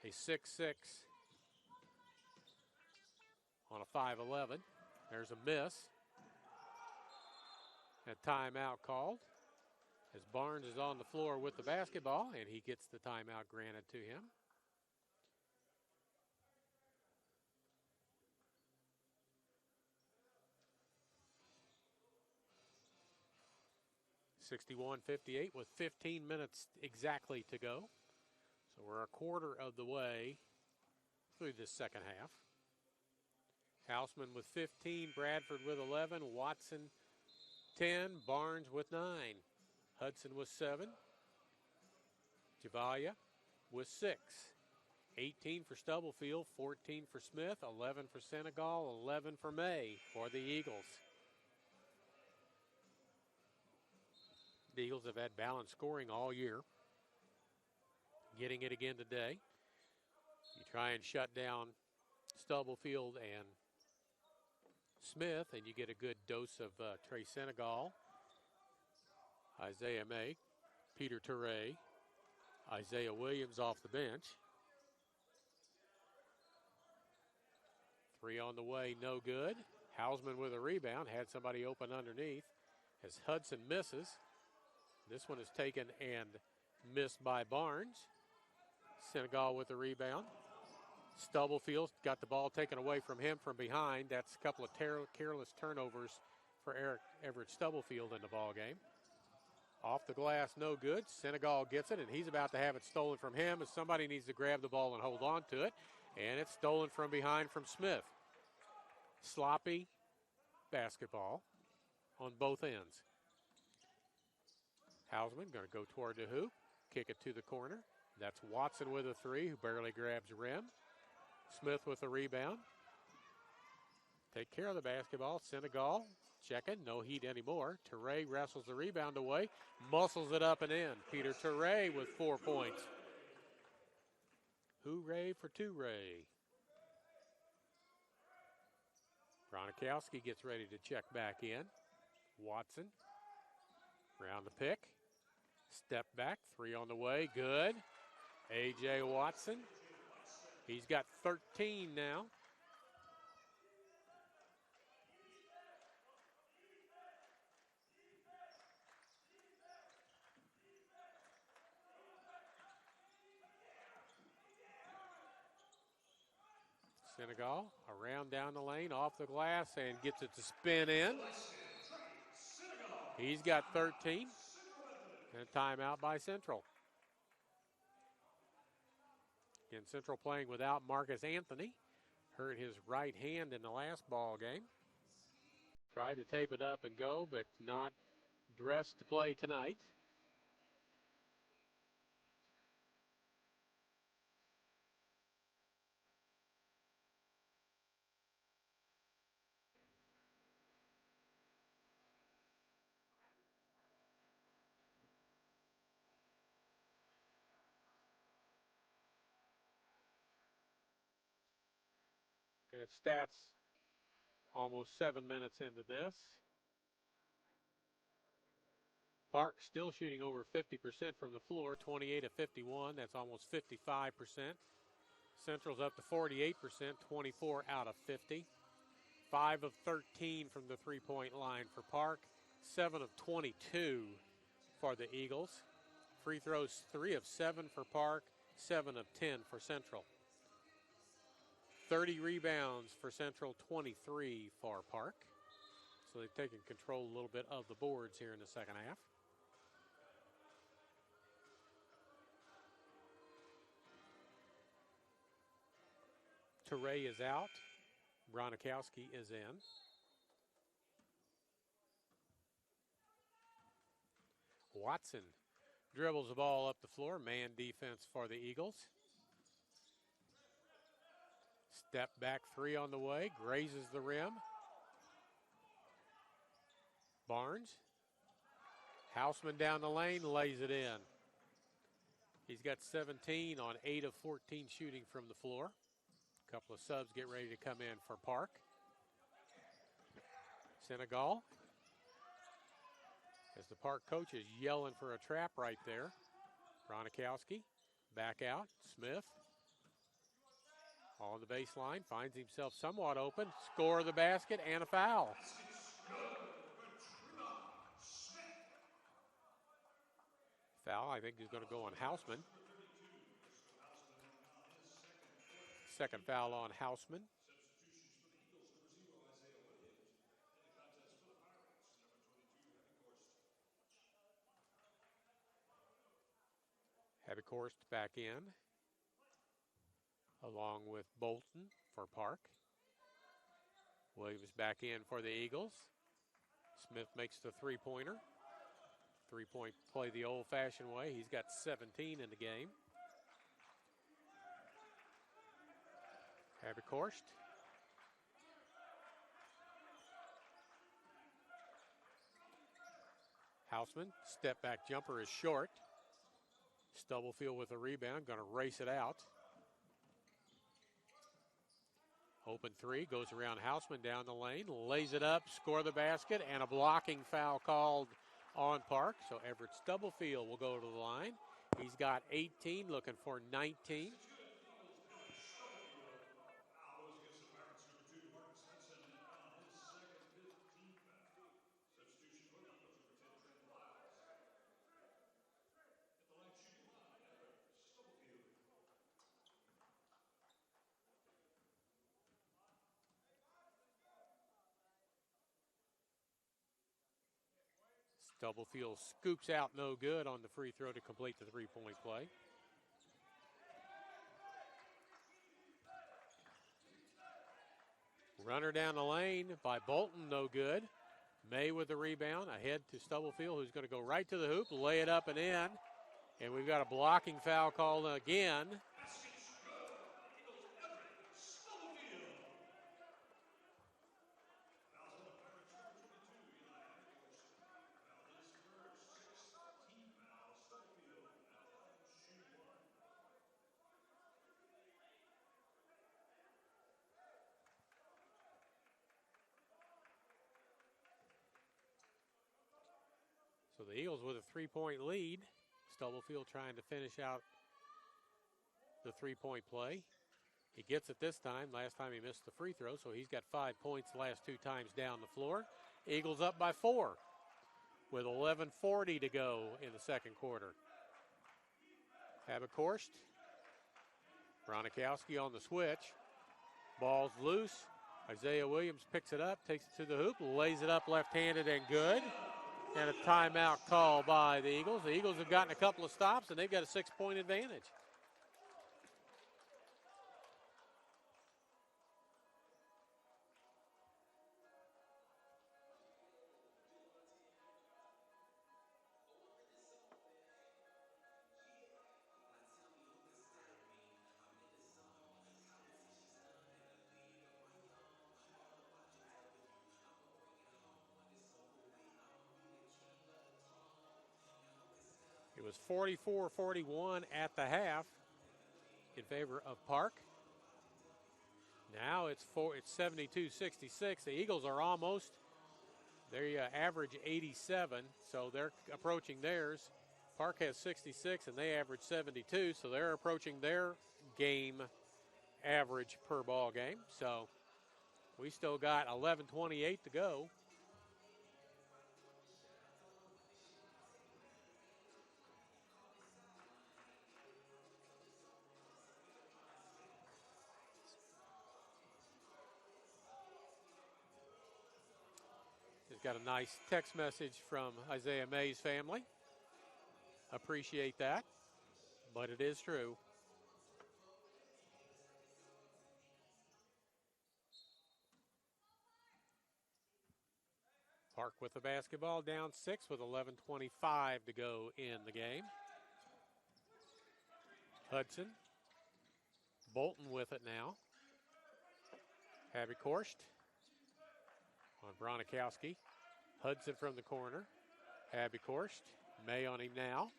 a 6-6 on a 5-11. There's a miss. A timeout called as Barnes is on the floor with the basketball, and he gets the timeout granted to him. (61-58) with 15 minutes exactly to go. So we're a quarter of the way through this second half. Houseman with 15, Bradford with 11, Watson 10, Barnes with 9, Hudson with 7, Javalia with 6, 18 for Stubblefield, 14 for Smith, 11 for Senegal, 11 for May for the Eagles. The Eagles have had balanced scoring all year. Getting it again today. You try and shut down Stubblefield and Smith, and you get a good dose of Trey Senegal, Isaiah May, Peter Toure, Isaiah Williams off the bench. 3 on the way, no good. Houseman with a rebound, had somebody open underneath as Hudson misses. This one is taken and missed by Barnes. Senegal with the rebound. Stubblefield got the ball taken away from him from behind. That's a couple of careless turnovers for Everett Stubblefield in the ball game. Off the glass, no good. Senegal gets it, and he's about to have it stolen from him as somebody needs to grab the ball and hold on to it. And it's stolen from behind from Smith. Sloppy basketball on both ends. Hausman going to go toward the hoop, kick it to the corner. That's Watson with a three, who barely grabs rim. Smith with a rebound. Take care of the basketball. Senegal checking, no heat anymore. Toure wrestles the rebound away, muscles it up and in. Peter Toure with 4 points. Hooray for Toure. Gronkowski gets ready to check back in. Watson, round the pick. Step back, three on the way, good. A.J. Watson, he's got 13 now. Senegal around down the lane, off the glass, and gets it to spin in. He's got 13. And a timeout by Central. Again, Central playing without Marcus Anthony. Hurt his right hand in the last ball game. Tried to tape it up and go, but not dressed to play tonight. And stats almost 7 minutes into this. Park still shooting over 50% from the floor, 28 of 51. That's almost 55%. Central's up to 48%, 24 out of 50. 5 of 13 from the three-point line for Park. 7 of 22 for the Eagles. Free throws, 3 of 7 for Park, 7 of 10 for Central. 30 rebounds for Central, 23 for Park. So they've taken control a little bit of the boards here in the second half. Toure is out. Gronkowski is in. Watson dribbles the ball up the floor. Man defense for the Eagles. Step back three on the way. Grazes the rim. Barnes. Hausman down the lane, lays it in. He's got 17 on 8 of 14 shooting from the floor. A couple of subs get ready to come in for Park. Senegal. As the Park coach is yelling for a trap right there. Gronkowski back out. Smith on the baseline, finds himself somewhat open. Score the basket and a foul. Foul, I think, is going to go on Hausman. Second foul on Hausman. Habekorst back in, along with Bolton for Park. Williams back in for the Eagles. Smith makes the three-pointer. Three-point play the old-fashioned way. He's got 17 in the game. Habekorst. Hausman, step-back jumper is short. Stubblefield with a rebound, going to race it out. Open three, goes around Hausman down the lane, lays it up, score the basket, and a blocking foul called on Park. So Everett Stubblefield will go to the line. He's got 18, looking for 19. Stubblefield scoops out no good on the free throw to complete the three-point play. Runner down the lane by Bolton, no good. May with the rebound, ahead to Stubblefield, who's going to go right to the hoop, lay it up and in. And we've got a blocking foul called again. So the Eagles with a three-point lead. Stubblefield trying to finish out the three-point play. He gets it this time. Last time he missed the free throw, so he's got 5 points the last two times down the floor. Eagles up by 4 with 11:40 to go in the second quarter. Habekorst. Bronikowski on the switch. Ball's loose. Isaiah Williams picks it up, takes it to the hoop, lays it up left-handed and good. And a timeout call by the Eagles. The Eagles have gotten a couple of stops, and they've got a 6-point advantage. It was 44-41 at the half in favor of Park. Now it's 72-66. The Eagles are almost, they average 87, so they're approaching theirs. Park has 66, and they average 72, so they're approaching their game average per ball game. So we still got 11:28 to go. Got a nice text message from Isaiah May's family. Appreciate that, but it is true. Park with the basketball, down 6 with 11:25 to go in the game. Hudson. Bolton with it now. Habekorst on Bronikowski. Hudson from the corner. Habekorst. May on him now.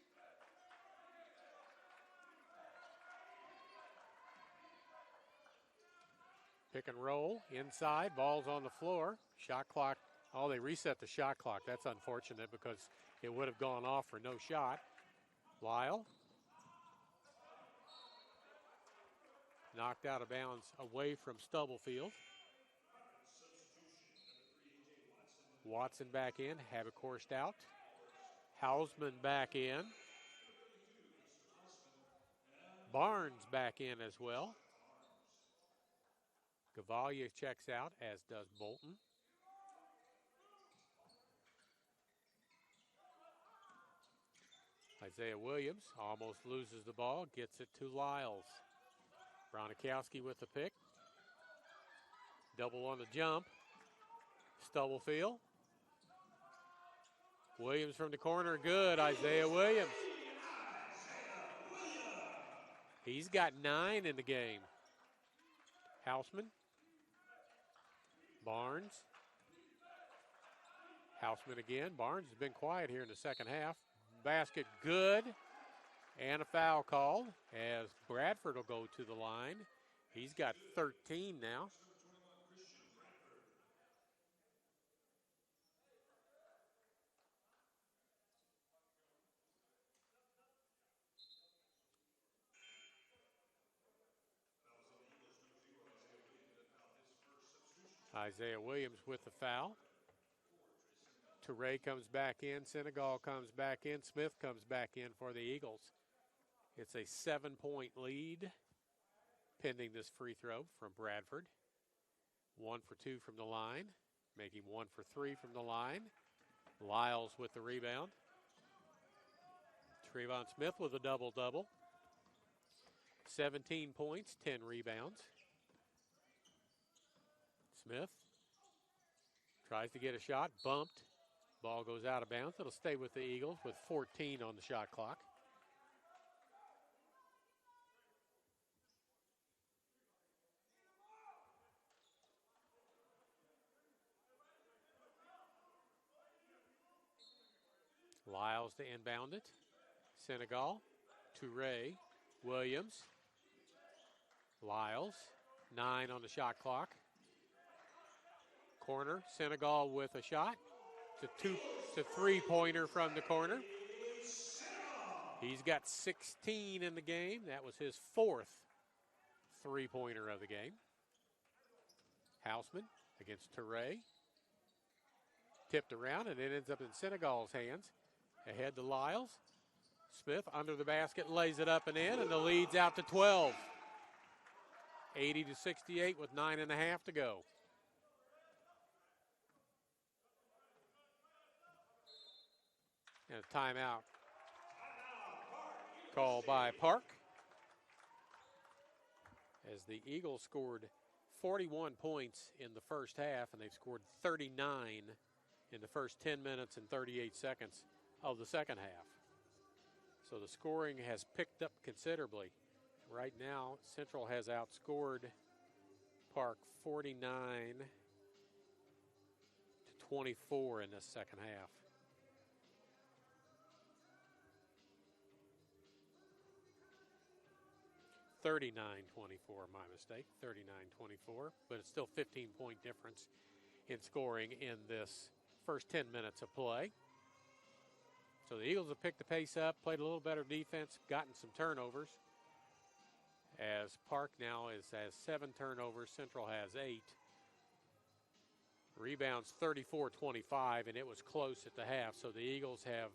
Pick and roll. Inside. Ball's on the floor. Shot clock. Oh, they reset the shot clock. That's unfortunate because it would have gone off for no shot. Lyle. Knocked out of bounds away from Stubblefield. Watson back in, Habekorst out. Hausman back in. Barnes back in as well. Gavalia checks out, as does Bolton. Isaiah Williams almost loses the ball, gets it to Lyles. Bronikowski with the pick. Double on the jump. Stubblefield. Williams from the corner, good. Isaiah Williams. He's got 9 in the game. Hausman. Barnes. Hausman again. Barnes has been quiet here in the second half. Basket good. And a foul called as Bradford will go to the line. He's got 13 now. Isaiah Williams with the foul. Teray comes back in. Senegal comes back in. Smith comes back in for the Eagles. It's a 7-point lead pending this free throw from Bradford. 1 for 2 from the line, making 1 for 3 from the line. Lyles with the rebound. Trayvon Smith with a double-double. 17 points, 10 rebounds. Smith tries to get a shot, bumped. Ball goes out of bounds. It'll stay with the Eagles with 14 on the shot clock. Lyles to inbound it. Senegal, Toure, Williams, Lyles, 9 on the shot clock. Corner, Senegal with a shot. It's a three-pointer from the corner. He's got 16 in the game. That was his 4th three-pointer of the game. Houseman against Toure. Tipped around, and it ends up in Senegal's hands. Ahead to Lyles. Smith under the basket, lays it up and in, and the lead's out to 12. 80-68 with 9.5 to go. And a timeout called by Park, as the Eagles scored 41 points in the first half, and they've scored 39 in the first 10 minutes and 38 seconds of the second half. So the scoring has picked up considerably. Right now, Central has outscored Park 49-24 in this second half. $39-24, my mistake, 39-24, but it's still 15-point difference in scoring in this first 10 minutes of play. So the Eagles have picked the pace up, played a little better defense, gotten some turnovers. As Park now has 7 turnovers, Central has 8. Rebounds 34-25, and it was close at the half. So the Eagles have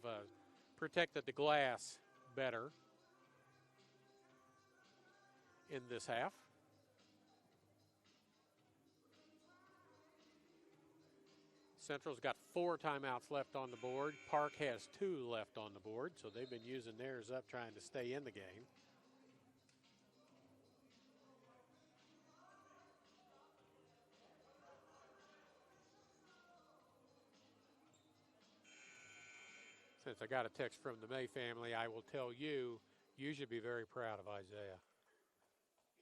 protected the glass better in this half. Central's got 4 timeouts left on the board. Park has 2 left on the board, so they've been using theirs up trying to stay in the game. Since I got a text from the May family, I will tell you, you should be very proud of Isaiah.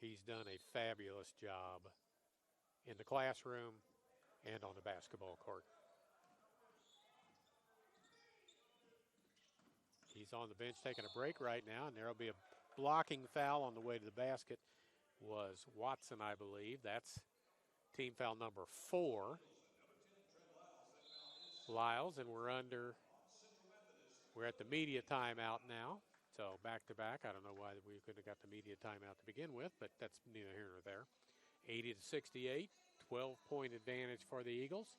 He's done a fabulous job in the classroom and on the basketball court. He's on the bench taking a break right now, and there will be a blocking foul on the way to the basket. Was Watson, I believe. That's team foul number 4. Lyles, and we're at the media timeout now. So back-to-back. I don't know why we couldn't have got the media timeout to begin with, but that's neither here nor there. 80-68, 12-point advantage for the Eagles.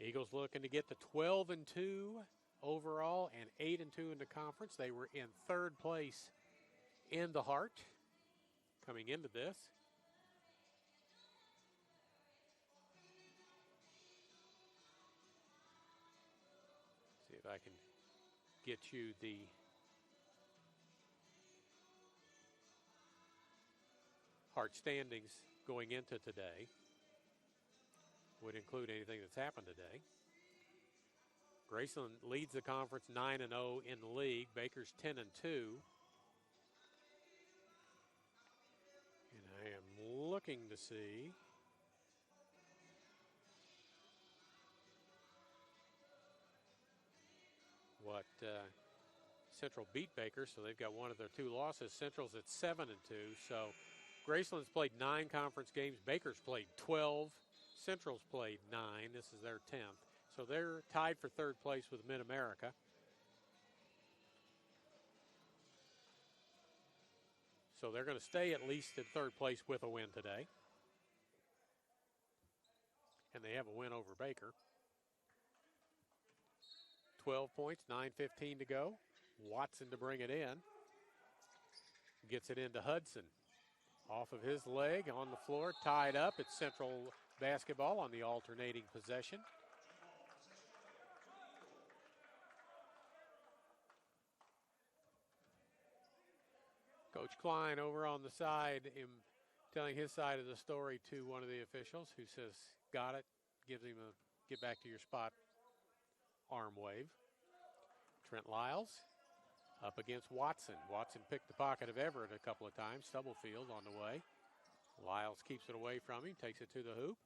Eagles looking to get to 12-2 overall and 8-2 in the conference. They were in 3rd place in the Heart coming into this. See if I can get you the Heart standings going into today. Would include anything that's happened today. Graceland leads the conference 9-0 in the league. Baker's 10-2. And I am looking to see what Central beat Baker, so they've got one of their 2 losses. Central's at 7-2, so Graceland's played 9 conference games. Baker's played 12. Central's played 9. This is their 10th. So they're tied for 3rd place with Mid-America. So they're going to stay at least in 3rd place with a win today. And they have a win over Baker. 12 points, 9:15 to go. Watson to bring it in. Gets it into Hudson. Off of his leg, on the floor, tied up. It's Central basketball on the alternating possession. Coach Klein over on the side telling his side of the story to one of the officials, who says, got it, gives him a get back to your spot arm wave. Trent Lyles up against Watson. Watson picked the pocket of Everett a couple of times. Stubblefield on the way. Lyles keeps it away from him, takes it to the hoop.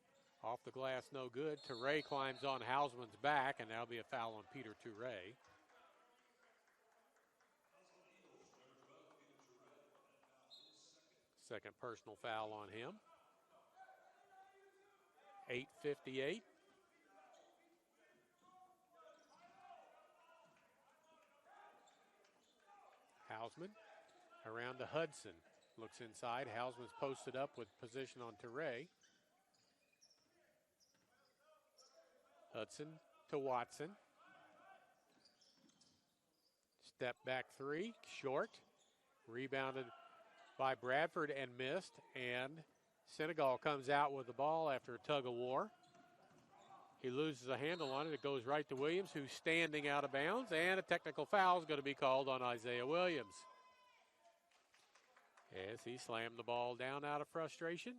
Off the glass, no good. Toure climbs on Hausman's back, and that'll be a foul on Peter Toure. Second personal foul on him. 8:58. Hausman around to Hudson. Looks inside. Hausman's posted up with position on Toure. Hudson to Watson. Step back three, short. Rebounded by Bradford and missed. And Senegal comes out with the ball after a tug of war. He loses a handle on it. It goes right to Williams, who's standing out of bounds. And a technical foul is going to be called on Isaiah Williams, as he slammed the ball down out of frustration.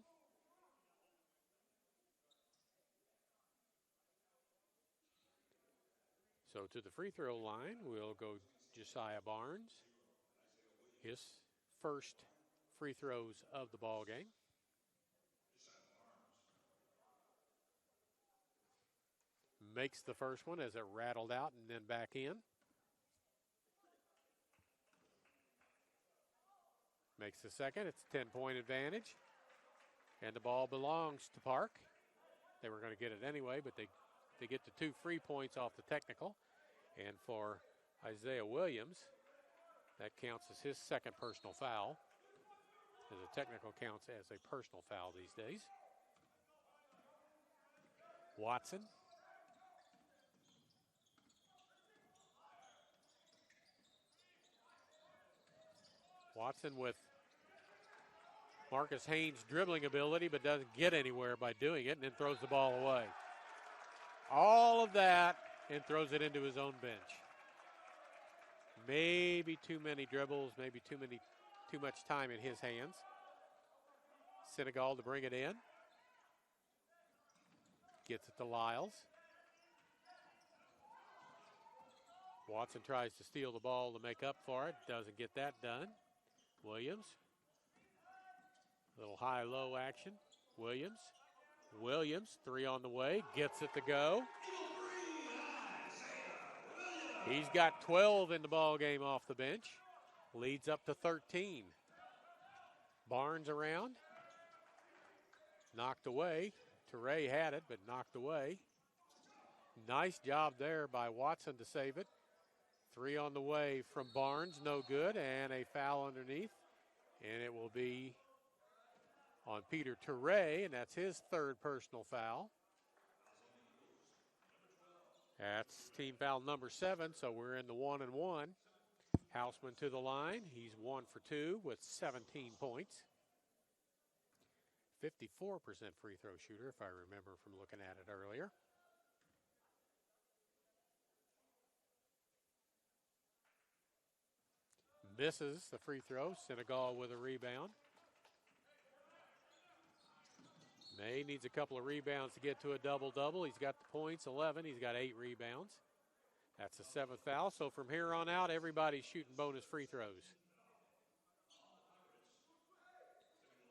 So to the free throw line will go Josiah Barnes. His first free throws of the ball game. Makes the first one as it rattled out and then back in. Makes the second. It's a 10-point advantage. And the ball belongs to Park. They were going to get it anyway, but they get the 2 free points off the technical. And for Isaiah Williams, that counts as his second personal foul, as a technical counts as a personal foul these days. Watson. Watson with Marcus Haynes' dribbling ability, but doesn't get anywhere by doing it, and then throws the ball away. All of that, and throws it into his own bench. Maybe too many dribbles, maybe too much time in his hands. Senegal to bring it in. Gets it to Lyles. Watson tries to steal the ball to make up for it. Doesn't get that done. Williams. A little high-low action. Williams. Williams, 3 on the way. Gets it to go. He's got 12 in the ball game off the bench. Leads up to 13. Barnes around. Knocked away. Toure had it, but knocked away. Nice job there by Watson to save it. 3 on the way from Barnes, no good, and a foul underneath. And it will be on Peter Toure, and that's his third personal foul. That's team foul number 7, so we're in the 1-and-1. Hausman to the line. He's 1 for 2 with 17 points. 54% free throw shooter, if I remember from looking at it earlier. Misses the free throw. Senegal with a rebound. May needs a couple of rebounds to get to a double-double. He's got the points, 11. He's got 8 rebounds. That's the 7th foul. So from here on out, everybody's shooting bonus free throws.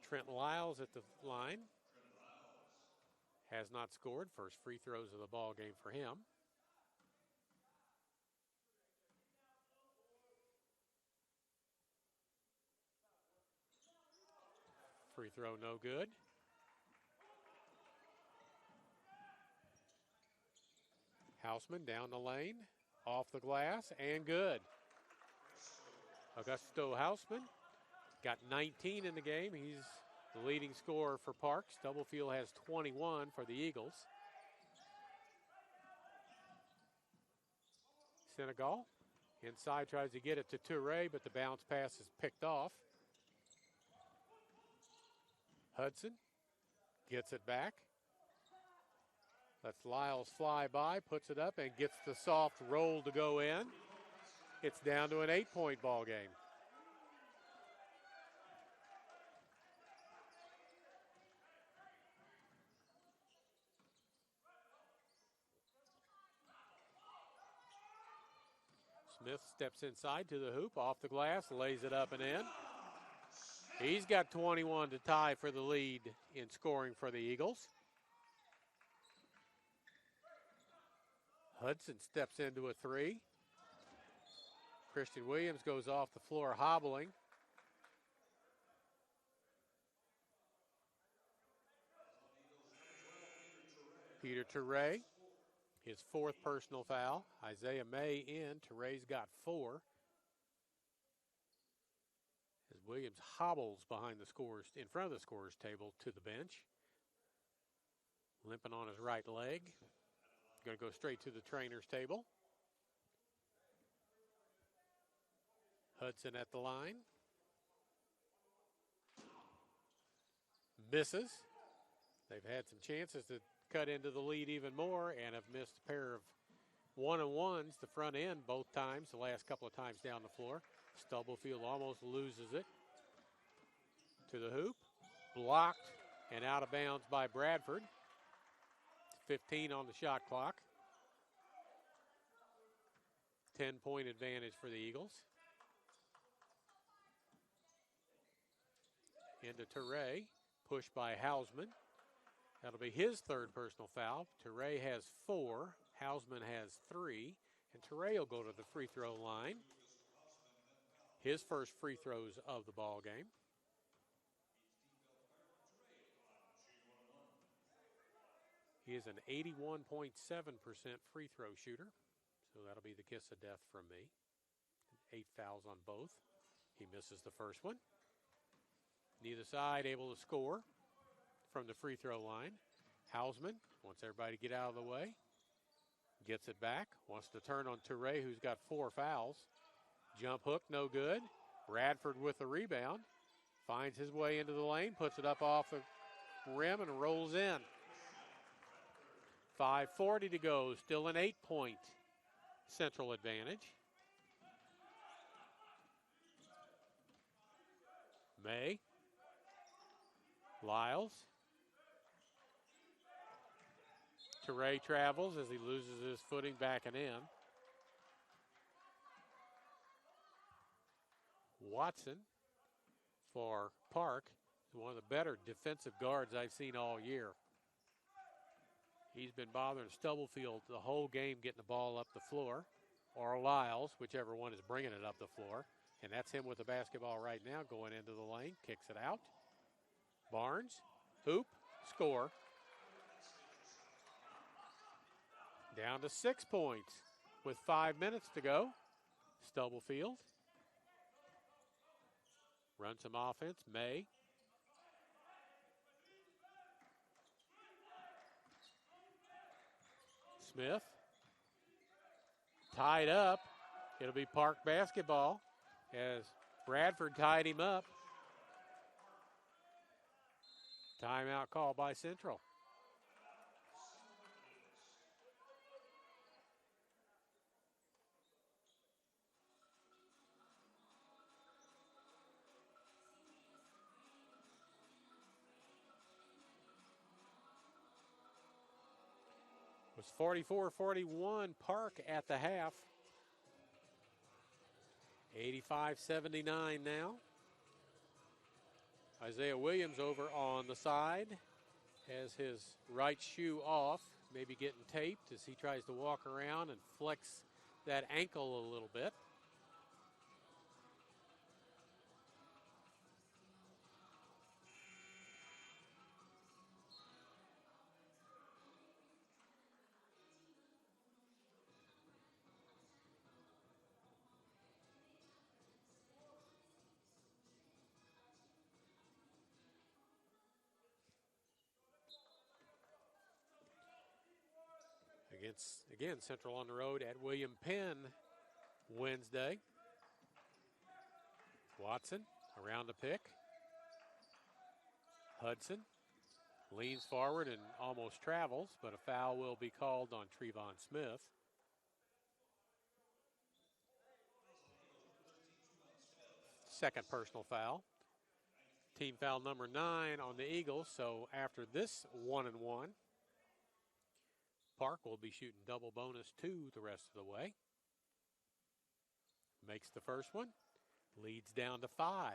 Trent Lyles at the line. Has not scored. First free throws of the ball game for him. Free throw no good. Hausman down the lane, off the glass, and good. Augusto Hausman got 19 in the game. He's the leading scorer for Parks. Stubblefield has 21 for the Eagles. Senegal inside tries to get it to Toure, but the bounce pass is picked off. Hudson gets it back. Lets Lyles fly by, puts it up, and gets the soft roll to go in. It's down to an 8-point ball game. Smith steps inside to the hoop, off the glass, lays it up and in. He's got 21 to tie for the lead in scoring for the Eagles. Hudson steps into a three. Christian Williams goes off the floor hobbling. Peter Teray, his fourth personal foul. Isaiah May in. Teray's got 4. As Williams hobbles behind the scores, in front of the scorers table to the bench. Limping on his right leg. Going to go straight to the trainer's table. Hudson at the line. Misses. They've had some chances to cut into the lead even more and have missed a pair of one-on-ones, the front end both times, the last couple of times down the floor. Stubblefield almost loses it to the hoop. Blocked and out of bounds by Bradford. 15 on the shot clock. 10-point advantage for the Eagles. Into Teray, pushed by Hausman. That'll be his third personal foul. Teray has 4, Hausman has 3, and Teray will go to the free throw line. His first free throws of the ball game. He is an 81.7% free throw shooter, so that'll be the kiss of death from me. 8 fouls on both. He misses the first one. Neither side able to score from the free throw line. Hausman wants everybody to get out of the way. Gets it back. Wants to turn on Teray, who's got 4 fouls. Jump hook, no good. Bradford with the rebound. Finds his way into the lane. Puts it up off the rim and rolls in. 5:40 to go. Still an 8-point Central advantage. May. Lyles. Teray travels as he loses his footing back and in. Watson for Park is one of the better defensive guards I've seen all year. He's been bothering Stubblefield the whole game getting the ball up the floor, or Lyles, whichever one is bringing it up the floor. And that's him with the basketball right now, going into the lane, kicks it out. Barnes, hoop, score. Down to 6 points with 5 minutes to go. Stubblefield runs some offense. May. Smith. Tied up. It'll be Park basketball as Bradford tied him up. Timeout call by Central. It was 44-41 Park at the half. 85-79 now. Isaiah Williams over on the side has his right shoe off, maybe getting taped as he tries to walk around and flex that ankle a little bit. Again, Central on the road at William Penn Wednesday. Watson around the pick. Hudson Leans forward and almost travels, but a foul will be called on Trevon Smith. Second personal foul. Team foul number 9 on the Eagles. So after this 1-and-1, Park will be shooting double bonus 2 the rest of the way. Makes the first one. Leads down to 5.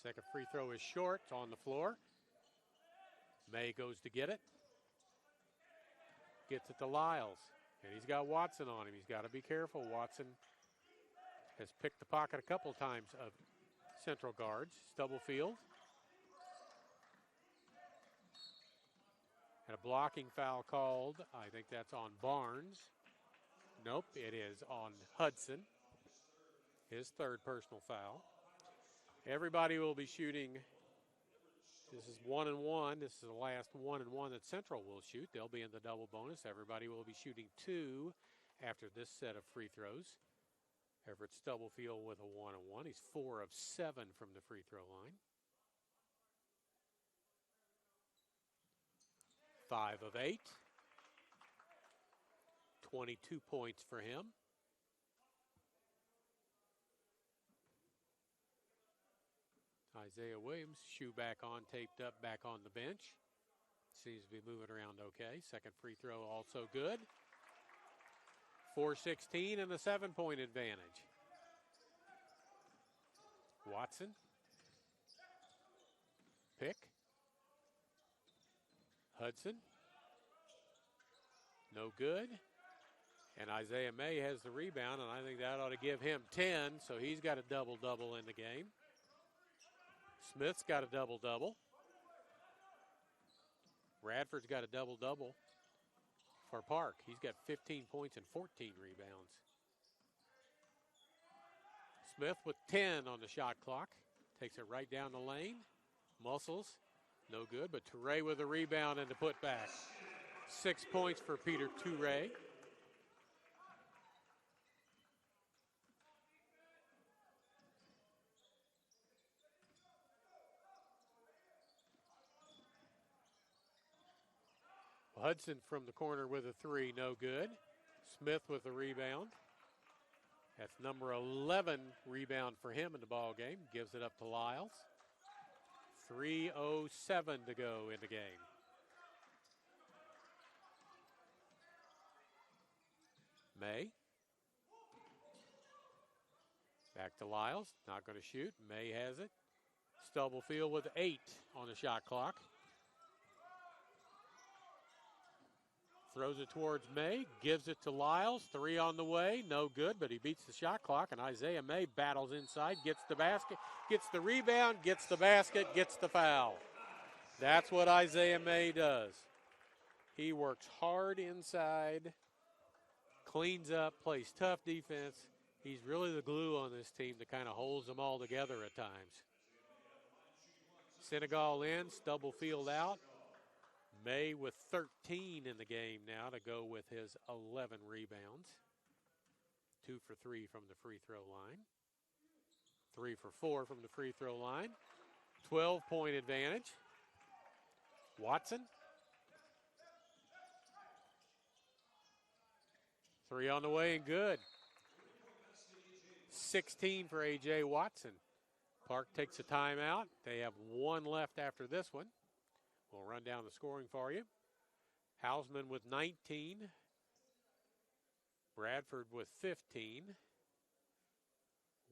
Second free throw is short, on the floor. May goes to get it. Gets it to Lyles. And he's got Watson on him. He's got to be careful. Watson has picked the pocket a couple times of Central guards. Stubblefield. And a blocking foul called. I think that's on Barnes. Nope, it is on Hudson. His third personal foul. Everybody will be shooting. This is 1-and-1. This is the last 1-and-1 that Central will shoot. They'll be in the double bonus. Everybody will be shooting 2 after this set of free throws. Everett Stubblefield with a 1-and-1. He's 4 of 7 from the free throw line. 5 of 8. 22 points for him. Isaiah Williams, shoe back on, taped up, back on the bench. Seems to be moving around okay. Second free throw also good. 4-16 and a 7-point advantage. Watson. Pick. Hudson. No good. And Isaiah May has the rebound, and I think that ought to give him 10, so he's got a double-double in the game. Smith's got a double-double. Radford's got a double-double for Park. He's got 15 points and 14 rebounds. Smith with 10 on the shot clock. Takes it right down the lane. Muscles, no good, but Toure with a rebound and the putback. 6 points for Peter Toure. Hudson from the corner with a 3, no good. Smith with a rebound. That's number 11 rebound for him in the ball game. Gives it up to Lyles. 3:07 to go in the game. May. Back to Lyles. Not going to shoot. May has it. Stubblefield with 8 on the shot clock. Throws it towards May, gives it to Lyles. 3 on the way, no good, but he beats the shot clock, and Isaiah May battles inside, gets the basket, gets the rebound, gets the basket, gets the foul. That's what Isaiah May does. He works hard inside, cleans up, plays tough defense. He's really the glue on this team that kind of holds them all together at times. Senegal in, Stubblefield out. May with 13 in the game now to go with his 11 rebounds. 2 for 3 from the free throw line. 3 for 4 from the free throw line. 12-point advantage. Watson. 3 on the way and good. 16 for A.J. Watson. Park takes a timeout. They have 1 left after this one. We'll run down the scoring for you. Hausman with 19. Bradford with 15.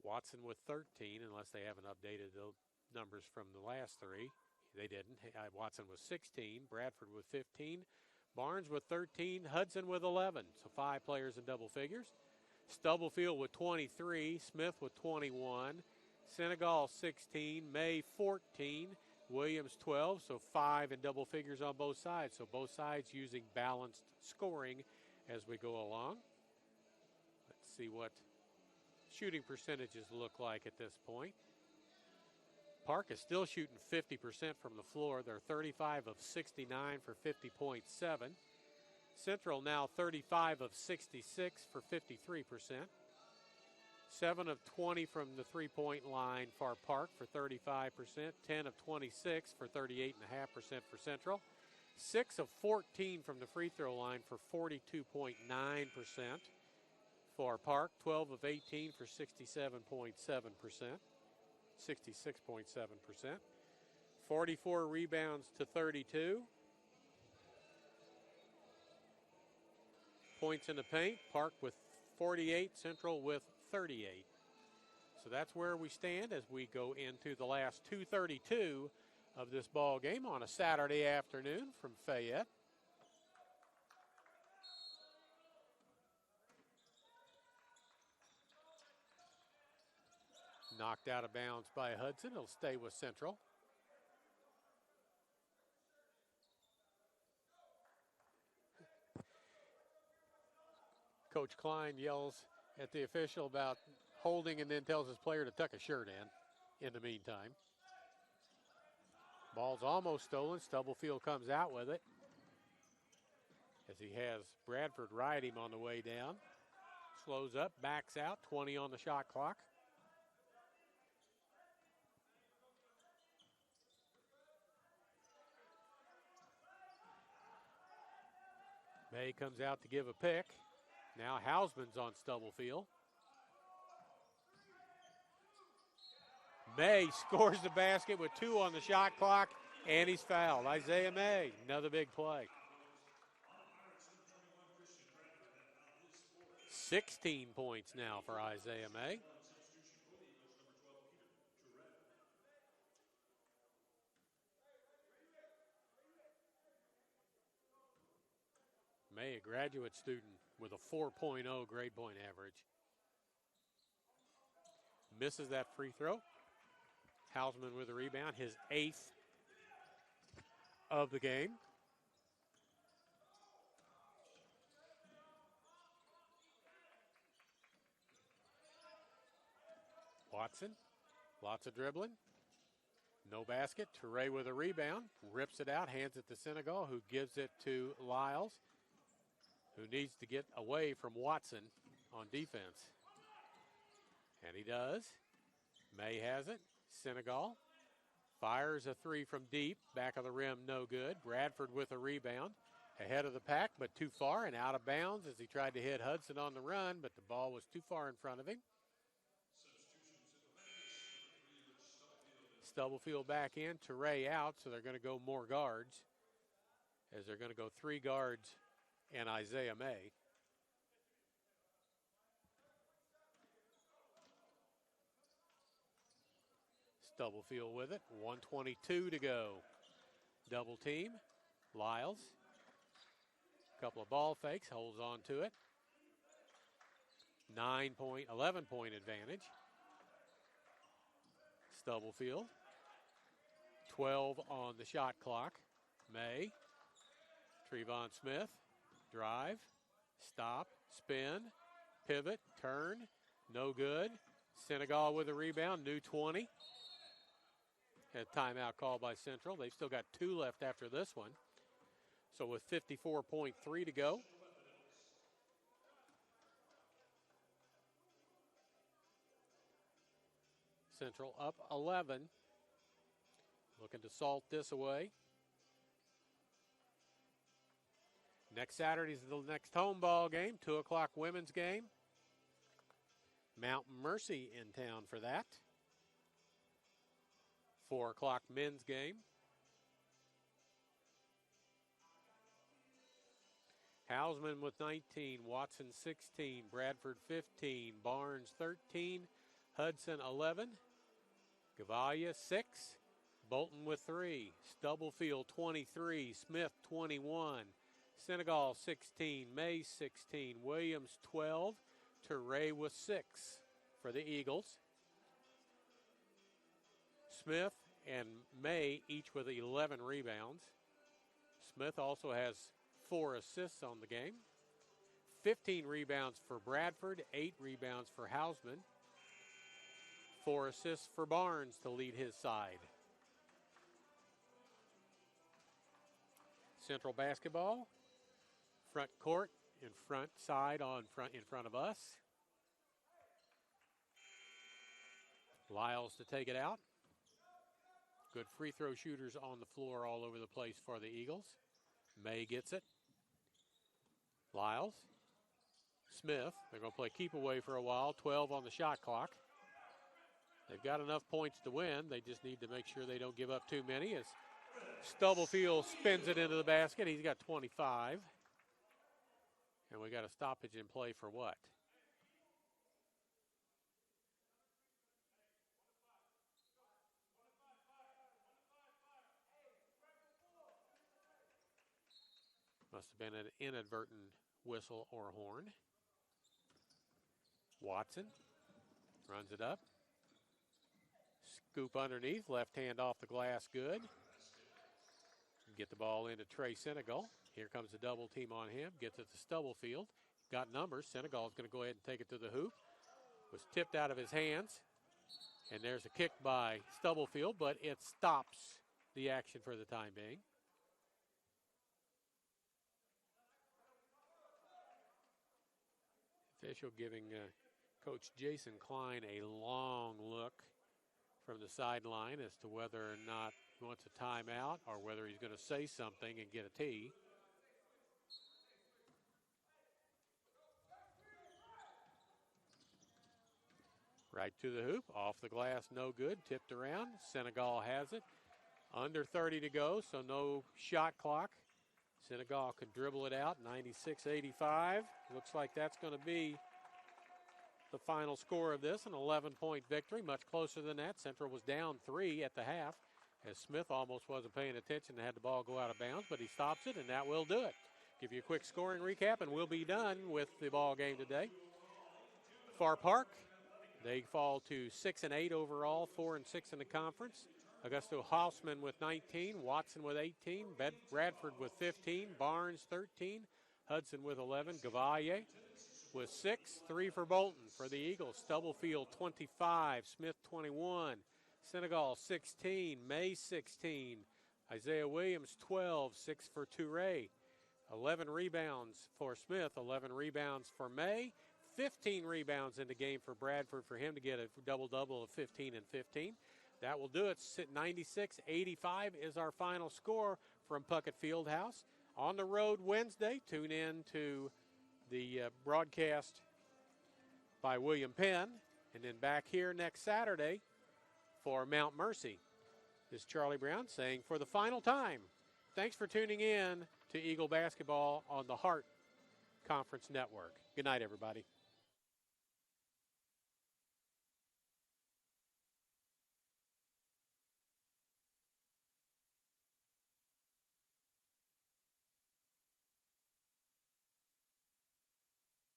Watson with 13, unless they haven't updated the numbers from the last 3. They didn't. Watson with 16. Bradford with 15. Barnes with 13. Hudson with 11. So 5 players in double figures. Stubblefield with 23. Smith with 21. Senegal 16. May 14. Williams 12, so 5 in double figures on both sides. So both sides using balanced scoring as we go along. Let's see what shooting percentages look like at this point. Park is still shooting 50% from the floor. They're 35 of 69 for 50.7. Central now 35 of 66 for 53%. 7 of 20 from the three-point line for Park for 35%. 10 of 26 for 38.5% for Central. 6 of 14 from the free throw line for 42.9% for Park. 12 of 18 for 67.7%. 66.7%. 44 rebounds to 32. Points in the paint. Park with 48, Central with 38. So that's where we stand as we go into the last 2:32 of this ball game on a Saturday afternoon from Fayette. Knocked out of bounds by Hudson. It'll stay with Central. Coach Klein yells at the official about holding and then tells his player to tuck a shirt in the meantime. Ball's almost stolen. Stubblefield comes out with it as he has Bradford ride him on the way down. Slows up, backs out, 20 on the shot clock. May comes out to give a pick. Now Hausman's on Stubblefield. May scores the basket with 2 on the shot clock, and he's fouled. Isaiah May, another big play. 16 points now for Isaiah May. May, a graduate student with a 4.0 grade point average. Misses that free throw. Hausman with a rebound, his 8th of the game. Watson, lots of dribbling. No basket. Toure with a rebound. Rips it out, hands it to Senegal, who gives it to Lyles, who needs to get away from Watson on defense. And he does. May has it. Senegal fires a 3 from deep. Back of the rim, no good. Bradford with a rebound. Ahead of the pack, but too far and out of bounds as he tried to hit Hudson on the run, but the ball was too far in front of him. Stubblefield back in, Toure out, so they're going to go more guards, as they're going to go 3 guards and Isaiah May. Stubblefield with it, 1:22 to go. Double team, Lyles. Couple of ball fakes, holds on to it. 11-point advantage. Stubblefield. 12 on the shot clock. May. Trevon Smith. Drive. Stop. Spin. Pivot. Turn. No good. Senegal with a rebound. New 20. A timeout called by Central. They've still got 2 left after this one. So with 54.3 to go. Central up 11. Looking to salt this away. Next Saturday is the next home ball game, 2 o'clock women's game. Mount Mercy in town for that. 4 o'clock men's game. Hausman with 19, Watson 16, Bradford 15, Barnes 13, Hudson 11, Gavalia 6, Bolton with 3, Stubblefield 23, Smith 21, Senegal 16, May 16, Williams 12, Toure with 6 for the Eagles. Smith and May each with 11 rebounds. Smith also has 4 assists on the game. 15 rebounds for Bradford, 8 rebounds for Hausman. 4 assists for Barnes to lead his side. Central basketball, front court, in front side in front of us. Lyles to take it out. Good free throw shooters on the floor all over the place for the Eagles. May gets it. Lyles. Smith. They're going to play keep away for a while. 12 on the shot clock. They've got enough points to win. They just need to make sure they don't give up too many as Stubblefield spins it into the basket. He's got 25. And we got a stoppage in play for what? Must have been an inadvertent whistle or horn. Watson runs it up. Scoop underneath, left hand off the glass, good. Get the ball into Trey Senegal. Here comes the double team on him. Gets it to Stubblefield. Got numbers. Senegal is going to go ahead and take it to the hoop. Was tipped out of his hands. And there's a kick by Stubblefield, but it stops the action for the time being. Official giving Coach Jason Klein a long look from the sideline as to whether or not he wants a timeout or whether he's going to say something and get a tee. Right to the hoop, off the glass, no good, tipped around. Senegal has it. Under 30 to go, so no shot clock. Senegal can dribble it out, 96-85. Looks like that's going to be the final score of this, an 11-point victory, much closer than that. Central was down 3 at the half as Smith almost wasn't paying attention and had the ball go out of bounds, but he stops it, and that will do it. Give you a quick scoring recap, and we'll be done with the ball game today. Far Park, they fall to 6-8 overall, 4-6 in the conference. Augusto Hausman with 19, Watson with 18, Bradford with 15, Barnes 13, Hudson with 11, Gavalle with 6, 3 for Bolton. For the Eagles, Stubblefield 25, Smith 21, Senegal 16, May 16, Isaiah Williams 12, 6 for Touré, 11 rebounds for Smith, 11 rebounds for May, 15 rebounds in the game for Bradford for him to get a double-double of 15 and 15. That will do it. 96-85 is our final score from Puckett Fieldhouse. On the road Wednesday, tune in to the broadcast by William Penn, and then back here next Saturday for Mount Mercy. This is Charlie Brown saying for the final time, thanks for tuning in to Eagle Basketball on the Hart Conference Network. Good night, everybody.